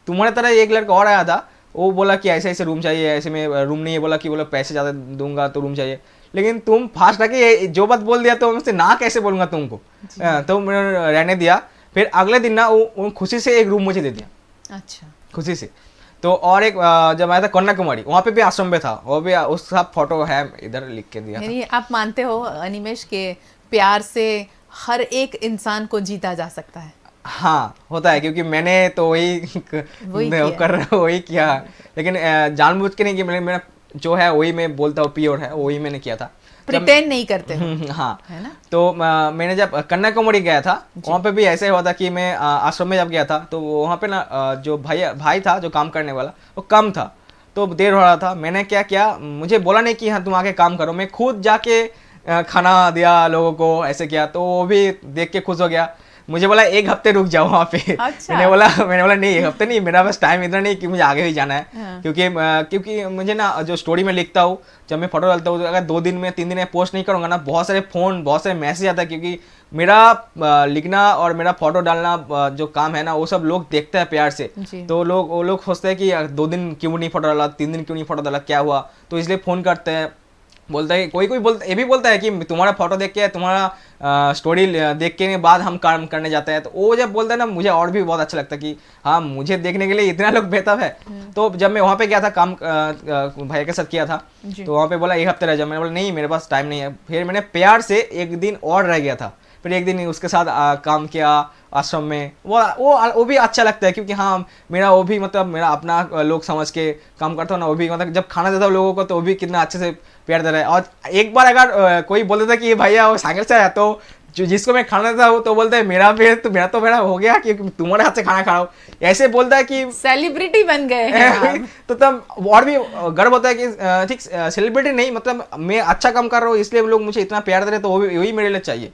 तुम्हारे तरह एक लड़का और आया था, वो बोला कि ऐसे ऐसे रूम चाहिए, ऐसे में रूम नहीं है, बोला कि बोला पैसे ज़्यादा दूंगा तो रूम चाहिए। लेकिन तुम फास्ट आके जो बात बोल दिया, तो मुझसे ना कैसे बोलूँगा तुमको। तो मैंने रहने दिया। फिर अगले दिन ना वो खुशी से एक रूम मुझे दे दिया। अच्छा। खुशी से। तो और एक जब आया था कन्याकुमारी, वहाँ पे भी आश्रम पे था, वो भी उसका फोटो है, इधर लिख के दिया था। यानी आप मानते हो अनिमेष के प्यार से हर एक इंसान को जीता जा सकता है? हाँ होता है, क्योंकि मैंने तो वही वही किया, लेकिन जानबूझ के नहीं कि मेरा जो है वही मैं बोलता हूँ, प्योर है वही मैंने किया था। प्रिटेंड नहीं करते हो। हाँ है ना? तो मैंने जब कन्याकुमारी गया था, वहाँ पे भी ऐसे हुआ था कि मैं आश्रम में जब गया था, तो वहाँ पे ना जो भाई था जो काम करने वाला, वो कम था, तो देर हो रहा था। मैंने क्या किया, मुझे बोला नहीं कि हाँ तुम आके काम करो, मैं खुद जाके खाना दिया लोगों को, ऐसे किया। तो वो भी देख के खुश हो गया। मुझे बोला 1 हफ्ते रुक जाओ वहाँ पे। अच्छा। मैंने बोला नहीं 1 हफ्ते नहीं, मेरा बस टाइम इतना नहीं कि मुझे आगे भी जाना है। हाँ। क्योंकि मुझे ना जो स्टोरी में लिखता हूँ, जब मैं फोटो डालता हूँ, तो अगर 2 दिन में 3 दिन में पोस्ट नहीं करूँगा ना, बहुत सारे फ़ोन, बहुत सारे मैसेज आता है, क्योंकि मेरा लिखना और मेरा फोटो डालना जो काम है ना, वो सब लोग देखते हैं प्यार से। जी। तो वो लोग सोचते हैं कि 2 दिन क्यों नहीं फोटो डाला, 3 दिन क्यों नहीं फोटो डाला, क्या हुआ। तो इसलिए फ़ोन करते हैं, बोलता है कोई बोलता, ये भी बोलता है कि तुम्हारा फोटो देख के, तुम्हारा स्टोरी देख के बाद हम काम करने जाते हैं। तो वो जब बोलता है ना, मुझे और भी बहुत अच्छा लगता है कि हाँ मुझे देखने के लिए इतना लोग बेताब है। तो जब मैं वहाँ पे गया था, काम भाई के साथ किया था, तो वहाँ पे बोला 1 हफ्ते रह जाओ। मैंने बोला नहीं मेरे पास टाइम नहीं है। फिर मैंने प्यार से 1 दिन और रह गया था। फिर 1 दिन उसके साथ काम किया आश्रम में। वो भी अच्छा लगता है, क्योंकि हाँ मेरा वो भी मतलब मेरा अपना लोग समझ के काम करता हूँ ना, वो भी मतलब जब खाना देता हूँ लोगों को, तो वो भी कितना अच्छे से प्यार दे रहा है। और एक बार अगर कोई बोल देता कि ये भैया वो साइकिल से आया, तो जिसको मैं खाना देता हूँ तो बोलता है मेरा मेरा हो गया कि तुम्हारे हाथ से खाना खा रहा हूँ, ऐसे बोलता है कि सेलिब्रिटी बन गए हैं आप। तो तब और भी गर्व होता है कि ठीक सेलिब्रिटी नहीं, मतलब मैं अच्छा काम कर रहा हूँ, इसलिए लोग मुझे इतना प्यार दे रहे हैं, तो वही मेरे लिए चाहिए।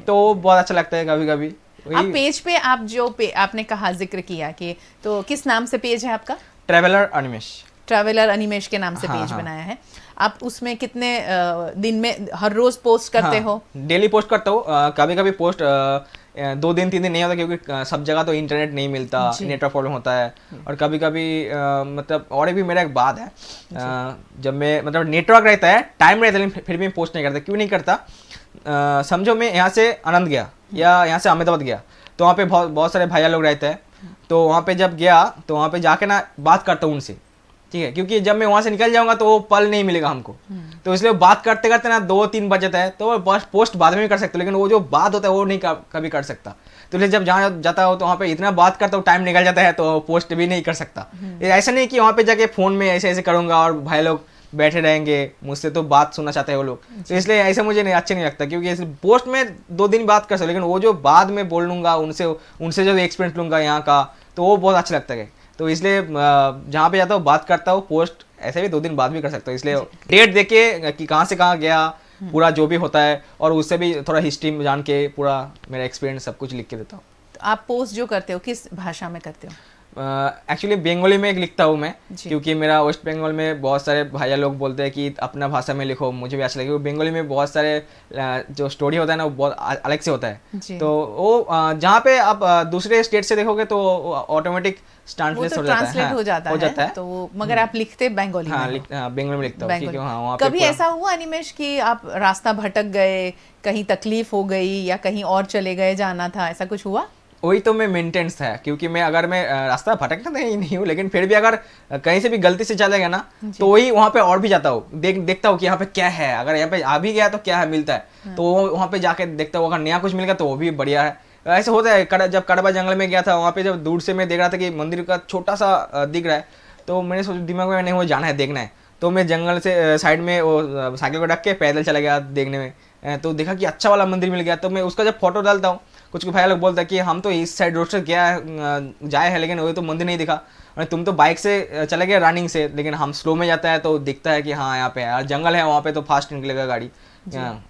तो बहुत अच्छा लगता है कभी कभी। आप पेज पे आपने कहा, जिक्र किया कि, तो किस नाम से पेज है आपका? ट्रैवलर अनिमेष। ट्रैवलर अनिमेश के नाम से हाँ, पेज हाँ। बनाया है। आप उसमें कितने दिन में हर रोज पोस्ट करते हो? डेली पोस्ट करता हूँ। कभी कभी पोस्ट 2 दिन 3 दिन नहीं होता, क्योंकि सब जगह तो इंटरनेट नहीं मिलता, जी। नेटवर्क प्रॉब्लम होता है। और कभी कभी मतलब और एक भी मेरा एक बात है, जब मैं मतलब नेटवर्क रहता है, टाइम रहता है, लेकिन फिर भी मैं पोस्ट नहीं करता। क्यों नहीं करता? समझो मैं यहाँ से आनंद गया या यहाँ से अहमदाबाद गया, तो वहाँ पे बहुत बहुत सारे भैया लोग रहते हैं। तो वहाँ पे जब गया तो वहाँ पे जाके ना बात करता हूँ उनसे, ठीक है, क्योंकि जब मैं वहाँ से निकल जाऊंगा तो वो पल नहीं मिलेगा हमको। तो इसलिए बात करते करते ना 2-3 बज जाता है, तो वो पोस्ट बाद में भी कर सकते हो, लेकिन वो जो बात होता है वो नहीं कभी कर सकता। तो इसलिए जब जहाँ जाता हो तो वहाँ पे इतना बात करता हूँ, टाइम निकल जाता है, तो पोस्ट भी नहीं कर सकता। ऐसा नहीं कि वहाँ पे जाके फ़ोन में ऐसे ऐसे करूँगा और भाई लोग बैठे रहेंगे, मुझसे तो बात सुनना चाहते हैं वो लोग। तो इसलिए ऐसा मुझे नहीं अच्छा नहीं लगता, क्योंकि पोस्ट में 2 दिन बात कर सकते, लेकिन वो जो बाद में बोल लूँगा उनसे जो एक्सपीरियंस लूँगा यहाँ का, तो वो बहुत अच्छा लगता है। तो इसलिए जहाँ पे जाता हूँ बात करता हूँ, पोस्ट ऐसे भी 2 दिन बाद भी कर सकता हूँ। इसलिए डेट देके कि कहाँ से कहाँ गया, पूरा जो भी होता है, और उससे भी थोड़ा हिस्ट्री में जान के पूरा मेरा एक्सपीरियंस सब कुछ लिख के देता हूँ। तो आप पोस्ट जो करते हो किस भाषा में करते हो? एक्चुअली बंगाली में लिखता हूँ मैं, जी। क्योंकि मेरा वेस्ट बंगाल में बहुत सारे भैया लोग बोलते हैं कि अपना भाषा में लिखो, मुझे भी अच्छा लगे। बंगाली में बहुत सारे जो स्टोरी होता है ना, वो बहुत अलग से होता है। जी। तो वो जहाँ पे आप दूसरे स्टेट से देखोगे तो ऑटोमेटिक वो ट्रांसलेट तो हो जाता है। ट्रांसलेट हाँ, हो जाता है। तो मगर आप लिखते बंगाली हाँ, में हो? बंगाली में लिखता हूँ, बंगाली। क्योंकि हाँ वहाँ पे कभी पूरा- ऐसा हुआ अनिमेश कि आप रास्ता भटक गए, कहीं तकलीफ हो गई या कहीं और चले गए, जाना था, ऐसा कुछ हुआ? वही तो मैं मेंटेनेंस था, क्योंकि मैं अगर मैं रास्ता भटकता नहीं हूँ, लेकिन फिर भी अगर कहीं से भी गलती से चला गया ना, तो वही वहाँ पे और भी जाता हूँ, देखता हूँ कि यहाँ पे क्या है, अगर यहाँ पे आ भी गया तो क्या है मिलता है। तो वहाँ पे जाके देखता हूँ, अगर नया कुछ मिल गया तो वो भी बढ़िया है। ऐसे होता है। जब कड़वा जंगल में गया था, वहाँ पे जब दूर से मैं देख रहा था कि मंदिर का छोटा सा दिख रहा है, तो मैंने सोचा दिमाग में, नहीं वो जाना है, देखना है। तो मैं जंगल से साइड में वो साइकिल को रख के पैदल चला गया देखने में। तो देखा कि अच्छा वाला मंदिर मिल गया। तो मैं उसका जब फोटो डालता हूँ, कुछ भाई लोग बोलता है कि हम तो इस साइड रोड से जाए हैं, लेकिन वो तो मंदिर नहीं दिखा, और तुम तो बाइक से चले गए रनिंग से, लेकिन हम स्लो में जाता है तो दिखता है कि हाँ यहाँ पे है, जंगल है वहाँ पे तो फास्ट निकलेगा गाड़ी।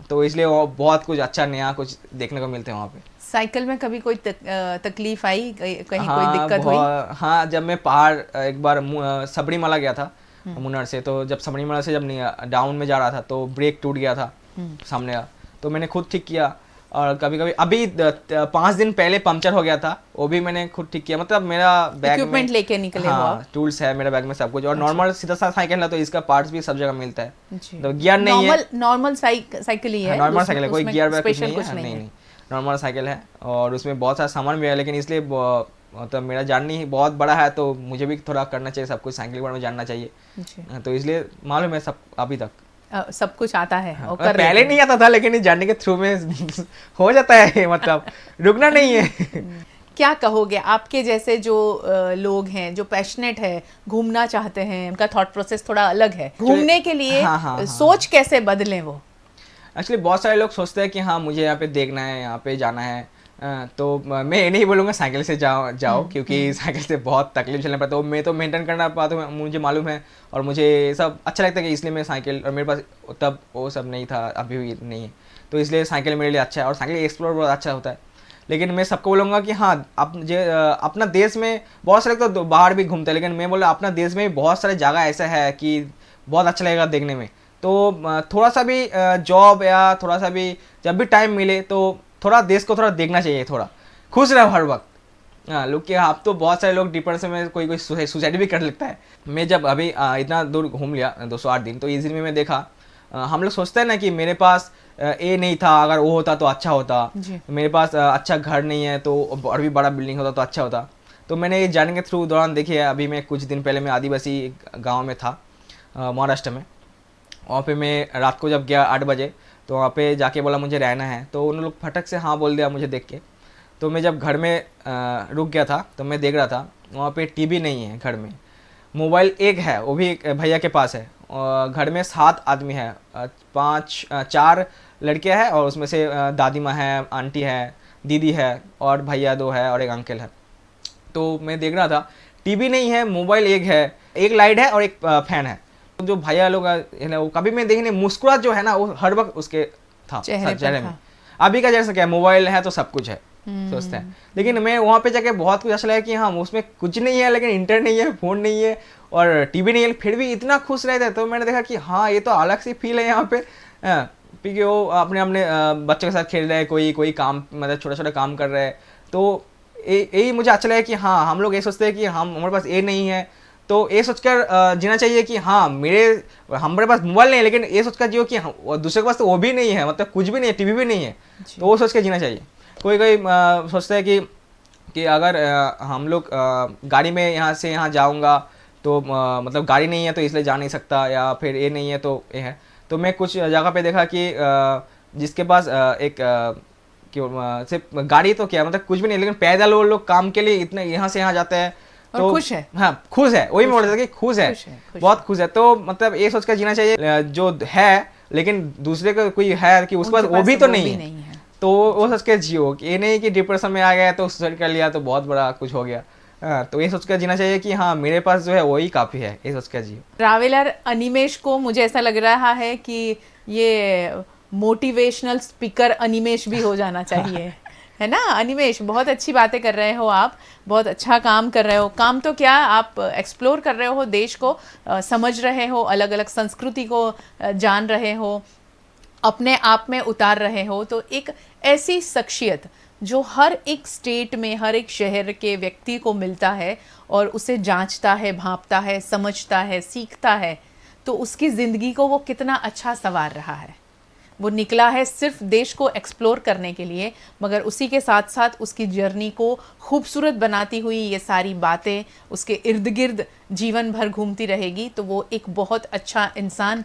तो इसलिए बहुत कुछ अच्छा नया कुछ देखने को मिलते हैं वहाँ पे। साइकिल में कभी कोई तकलीफ आई, कहीं कोई हाँ, दिक्कत हुई? हाँ, जब मैं पहाड़ एक बार सबरीमला गया था मुन्नार से, तो जब सबरीमला से जब डाउन में जा रहा था तो ब्रेक टूट गया था सामने का, तो मैंने खुद ठीक किया। और कभी कभी अभी 5 दिन पहले पंक्चर हो गया था, वो भी मैंने खुद ठीक किया। मतलब मेरा बैग में इक्विपमेंट लेके निकले हो आप? टूल्स है मेरे बैग में सब कुछ, और नॉर्मल सीधा सा साइकिल है तो इसका पार्ट्स भी सब जगह मिलता है। जी। तो गियर नहीं है, नॉर्मल साइकिल ही है? नॉर्मल साइकिल है, कोई उसमें गियर वगैरह कुछ स्पेशल नहीं कुछ है। नहीं है? नहीं, नॉर्मल साइकिल है, और उसमें बहुत सारा सामान भी है, लेकिन इसलिए मतलब मेरा जर्नी बहुत बड़ा है, तो मुझे भी थोड़ा करना चाहिए, सब कुछ साइकिल के बारे में जानना चाहिए। जी। तो इसलिए मालूम है सब अभी तक। सब कुछ आता है और कर पहले लेते हैं। नहीं आता था, लेकिन इस जर्नी के थ्रू में हो जाता है, मतलब रुकना नहीं है। क्या कहोगे आपके जैसे जो लोग हैं, जो पैशनेट है, घूमना चाहते हैं, उनका थॉट प्रोसेस थोड़ा अलग है, घूमने के लिए हाँ। सोच कैसे बदलें वो? एक्चुअली बहुत सारे लोग सोचते हैं कि हाँ मुझे यहाँ पे देखना है, यहाँ पे जाना है। तो मैं ये नहीं बोलूँगा साइकिल से जाओ, क्योंकि साइकिल से बहुत तकलीफ चलना पड़ता है। मैं तो मेंटेन करना पाता हूँ, मुझे मालूम है, और मुझे सब अच्छा लगता है कि इसलिए मैं साइकिल, और मेरे पास तब वो सब नहीं था, अभी भी नहीं है, तो इसलिए साइकिल मेरे लिए अच्छा है, और साइकिल एक्सप्लोर बहुत अच्छा होता है। लेकिन मैं सबको बोलूँगा कि हाँ अपना देश में बहुत सारे तो बाहर भी घूमते हैं, लेकिन मैं बोला अपना देश में भी बहुत सारे जगह ऐसा है कि बहुत अच्छा लगेगा देखने में। तो थोड़ा सा भी जॉब या थोड़ा सा भी जब भी टाइम मिले तो थोड़ा देश को थोड़ा देखना चाहिए, थोड़ा खुश रहो हर वक्त। लोग के आप तो बहुत सारे लोग डिप्रेशन में कोई सुसाइड भी कर लेता है। मैं जब अभी इतना दूर घूम लिया 208 दिन, तो इस दिन में मैं देखा हम लोग सोचते हैं ना कि मेरे पास ये नहीं था, अगर वो होता तो अच्छा होता, मेरे पास अच्छा घर नहीं है तो और भी बड़ा बिल्डिंग होता तो अच्छा होता। तो मैंने ये जानने के थ्रू दौरान देखी है। अभी मैं कुछ दिन पहले मैं आदिवासी गाँव में था महाराष्ट्र में, वहाँ पे मैं रात को जब गया 8 बजे, तो वहाँ पे जाके बोला मुझे रहना है, तो उन लोग फटक से हाँ बोल दिया मुझे देख के। तो मैं जब घर में रुक गया था तो मैं देख रहा था वहाँ पे टीवी नहीं है घर में, मोबाइल एक है, वो भी एक भैया के पास है, और घर में 7 आदमी है, 4 लड़कियाँ हैं, और उसमें से दादी माँ है, आंटी है, दीदी है, और भैया 2 है, और एक अंकल है। तो मैं देख रहा था टीवी नहीं है, मोबाइल एक है, एक लाइट है और एक फैन है। जो भैया लोग है ना, वो कभी मैं देखने मुस्कुराहट जो है ना वो हर वक्त उसके था चेहरे में। अभी का जैसा क्या है, मोबाइल है तो सब कुछ है, सोचते हैं। लेकिन मैं वहाँ पे जाके बहुत कुछ ऐसा लगा कि हाँ उसमें कुछ नहीं है, लेकिन इंटरनेट नहीं है, फ़ोन नहीं है और टीवी नहीं है, फिर भी इतना खुश रहते हैं। तो मैंने देखा कि हाँ ये तो अलग सी फील है यहाँ पे। क्योंकि वो अपने अपने बच्चों के साथ खेल रहे हैं, कोई कोई काम मतलब छोटा छोटा काम कर रहे हैं। तो यही मुझे अच्छा लगा कि हाँ हम लोग ये सोचते हैं कि हम हमारे पास ये नहीं है, तो ये सोचकर जीना चाहिए कि हाँ हमारे पास मोबाइल नहीं है, लेकिन ये सोचकर जियो कि दूसरे के पास तो वो भी नहीं है, मतलब कुछ भी नहीं है, टीवी भी नहीं है, तो वो सोच के जीना चाहिए। कोई कोई सोचता है कि अगर हम लोग गाड़ी में यहाँ से यहाँ जाऊँगा तो मतलब गाड़ी नहीं है तो इसलिए जा नहीं सकता, या फिर ये नहीं है तो ये है। तो मैं कुछ जगह पे देखा कि जिसके पास सिर्फ गाड़ी तो क्या मतलब कुछ भी नहीं, लेकिन पैदल वो लोग काम के लिए इतने यहाँ से यहाँ जाते हैं और तो खुश है। हाँ खुश है, वही मैं बोल रहा था कि खुश है, बहुत खुश है। तो मतलब ये सोच कर जीना चाहिए जो है, लेकिन दूसरे का कोई है कि उसके पास वो भी तो नहीं है, तो वो सोच के जियो। ये नहीं कि डिप्रेशन में आ गया तो सुसाइड कर लिया तो बहुत बड़ा कुछ हो गया। हाँ, तो ये सोच कर जीना चाहिए कि हाँ मेरे पास जो है वही काफ़ी है, ये सोच कर जियो। ट्रैवलर अनिमेश को मुझे ऐसा लग रहा है कि ये मोटिवेशनल स्पीकर अनिमेश भी हो जाना चाहिए, है ना अनिमेश? बहुत अच्छी बातें कर रहे हो आप, बहुत अच्छा काम कर रहे हो। काम तो क्या, आप एक्सप्लोर कर रहे हो देश को, समझ रहे हो, अलग अलग संस्कृति को जान रहे हो, अपने आप में उतार रहे हो। तो एक ऐसी शख्सियत जो हर एक स्टेट में, हर एक शहर के व्यक्ति को मिलता है और उसे जांचता है, भांपता है, समझता है, सीखता है, तो उसकी ज़िंदगी को वो कितना अच्छा संवार रहा है। वो निकला है सिर्फ देश को एक्सप्लोर करने के लिए, मगर उसी के साथ साथ उसकी जर्नी को खूबसूरत बनाती हुई ये सारी बातें उसके इर्द गिर्द जीवन भर घूमती रहेगी। तो वो एक बहुत अच्छा इंसान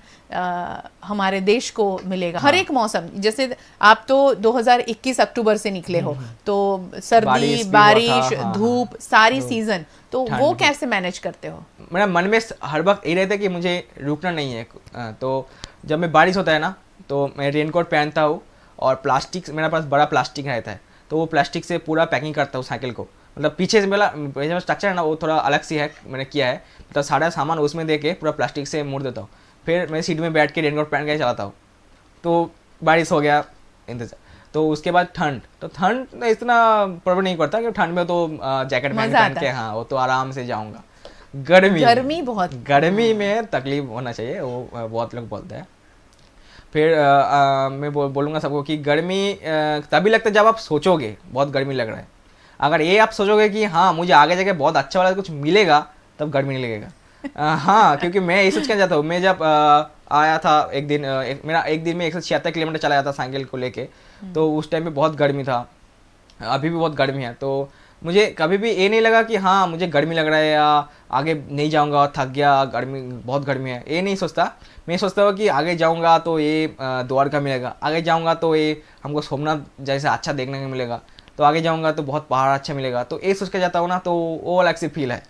हमारे देश को मिलेगा। हाँ। हर एक मौसम, जैसे आप तो 2021 अक्टूबर से निकले हो, तो सर्दी, बारिश, हाँ, धूप, सारी सीजन, तो वो कैसे मैनेज करते हो? मेरा मन में हर वक्त ये रहता है कि मुझे रुकना नहीं है। तो जब मैं बारिश होता है ना तो मैं रेनकोट पहनता हूँ और प्लास्टिक, मेरे पास बड़ा प्लास्टिक रहता है, तो वो प्लास्टिक से पूरा पैकिंग करता हूँ साइकिल को। मतलब पीछे से मेरा स्ट्रक्चर है ना वो थोड़ा अलग सी है, मैंने किया है, तो सारा सामान उसमें दे के पूरा प्लास्टिक से मोड़ देता हूँ। फिर मैं सीट में बैठ के रेनकोट पहन के चलाता हूँ। तो बारिश हो गया इंतजार, तो उसके बाद ठंड, तो ठंड इतना प्रॉब्लम नहीं पड़ता क्योंकि ठंड में तो जैकेट पहन के हाँ वो तो आराम से जाऊँगा। गर्मी में तकलीफ होना चाहिए, वो बहुत लोग बोलते हैं। फिर मैं बोलूँगा सबको कि गर्मी तभी लगता है जब आप सोचोगे बहुत गर्मी लग रहा है। अगर ये आप सोचोगे कि हाँ मुझे आगे जाके बहुत अच्छा वाला कुछ मिलेगा, तब गर्मी नहीं लगेगा। हाँ क्योंकि मैं ये सोच के जाता हूँ, मैं जब आया था एक दिन, मेरा एक दिन में 176 किलोमीटर चला जाता साइकिल को लेके, तो उस टाइम पे बहुत गर्मी था, अभी भी बहुत गर्मी है। तो मुझे कभी भी ये नहीं लगा कि हाँ मुझे गर्मी लग रहा है या आगे नहीं जाऊंगा, थक गया, गर्मी बहुत गर्मी है, ये नहीं सोचता। मैं सोचता हूँ कि आगे जाऊंगा तो ये द्वारका मिलेगा, आगे जाऊंगा तो ये हमको सोमनाथ जैसे अच्छा देखने को मिलेगा, तो आगे जाऊंगा तो बहुत पहाड़ अच्छा मिलेगा, तो ये सोच के जाता हूँ ना, तो वो अलग सी फील है।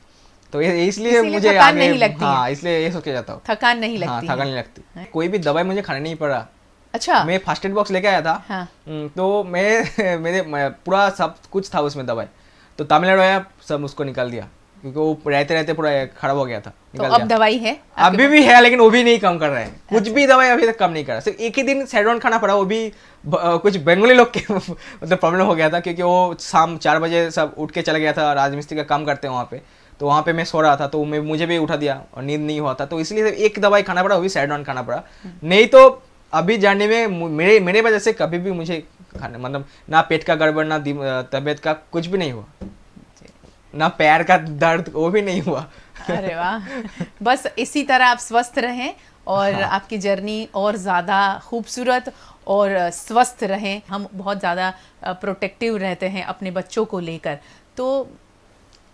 तो इसलिए मुझे आगे नहीं लगती हाँ इसलिए ये सोच के जाता हूँ, थकान नहीं लगती। हाँ थकान नहीं लगती। कोई भी दवाई मुझे खाने नहीं पड़ा। अच्छा, मैं फर्स्ट एड बॉक्स लेके आया था। हाँ। तो मेरे पूरा सब कुछ था उसमें दवाई, तो तमिलनाडु आया सब उसको निकाल दिया क्योंकि वो रहते रहते पूरा खराब हो गया था। तो अब दवाई है, अभी भी है, लेकिन वो भी नहीं कम कर रहे हैं। कुछ भी दवाई अभी तक कम नहीं कर रहा। सिर्फ एक ही दिन सेडोन खाना पड़ा, वो भी कुछ बंगाली लोग के मतलब प्रॉब्लम हो गया था क्योंकि वो शाम 4 बजे सब उठ के चला गया था, राजमिस्त्री का काम करते हैं वहाँ पे, तो वहाँ पे मैं सो रहा था, तो मुझे भी उठा दिया और नींद नहीं हुआ था, तो इसलिए एक दवाई खाना पड़ा, वो भी सेडोन खाना पड़ा। नहीं तो अभी जाने में मेरे वजह से कभी भी मुझे खाने मतलब ना पेट का गड़बड़, ना तबीयत का कुछ भी नहीं हुआ, ना पैर का दर्द वो भी नहीं हुआ। अरे वाह, बस इसी तरह आप स्वस्थ रहें और हाँ। आपकी जर्नी और ज़्यादा खूबसूरत और स्वस्थ रहें। हम बहुत ज़्यादा प्रोटेक्टिव रहते हैं अपने बच्चों को लेकर, तो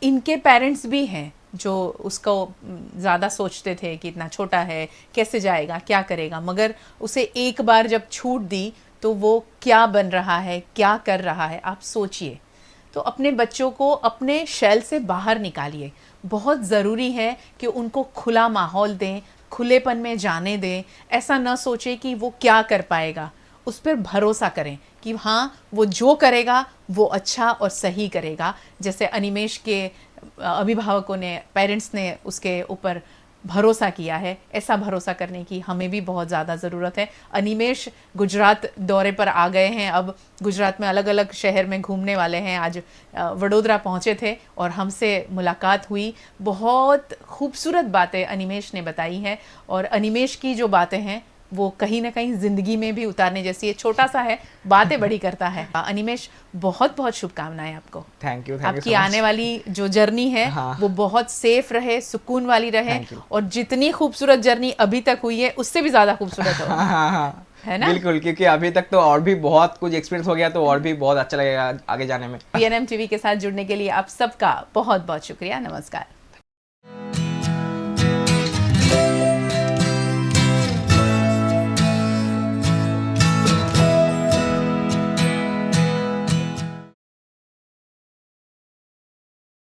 इनके पेरेंट्स भी हैं जो उसको ज़्यादा सोचते थे कि इतना छोटा है, कैसे जाएगा, क्या करेगा, मगर उसे एक बार जब छूट दी तो वो क्या बन रहा है, क्या कर रहा है, आप सोचिए। तो अपने बच्चों को अपने शेल से बाहर निकालिए। बहुत ज़रूरी है कि उनको खुला माहौल दें, खुलेपन में जाने दें। ऐसा न सोचें कि वो क्या कर पाएगा, उस पर भरोसा करें कि हाँ वो जो करेगा वो अच्छा और सही करेगा। जैसे अनिमेश के अभिभावकों ने, पेरेंट्स ने उसके ऊपर भरोसा किया है, ऐसा भरोसा करने की हमें भी बहुत ज़्यादा ज़रूरत है। अनिमेश गुजरात दौरे पर आ गए हैं, अब गुजरात में अलग अलग शहर में घूमने वाले हैं। आज वडोदरा पहुंचे थे और हमसे मुलाकात हुई। बहुत खूबसूरत बातें अनिमेश ने बताई हैं और अनिमेश की जो बातें हैं वो कहीं ना कहीं ज़िंदगी में भी उतारने जैसी है। छोटा सा है, बातें बड़ी करता है। अनिमेश, बहुत बहुत शुभकामनाएं आपको। थैंक यू आपकी आने वाली जो जर्नी है हाँ। वो बहुत सेफ रहे, सुकून वाली रहे Thank you. और जितनी खूबसूरत जर्नी अभी तक हुई है उससे भी ज्यादा खूबसूरत हो। हाँ, है ना? बिल्कुल, क्योंकि अभी तक तो और भी बहुत कुछ एक्सपीरियंस हो गया, तो और भी बहुत अच्छा लगेगा आगे जाने में। PNM टीवी के साथ जुड़ने के लिए आप सबका बहुत बहुत शुक्रिया। नमस्कार।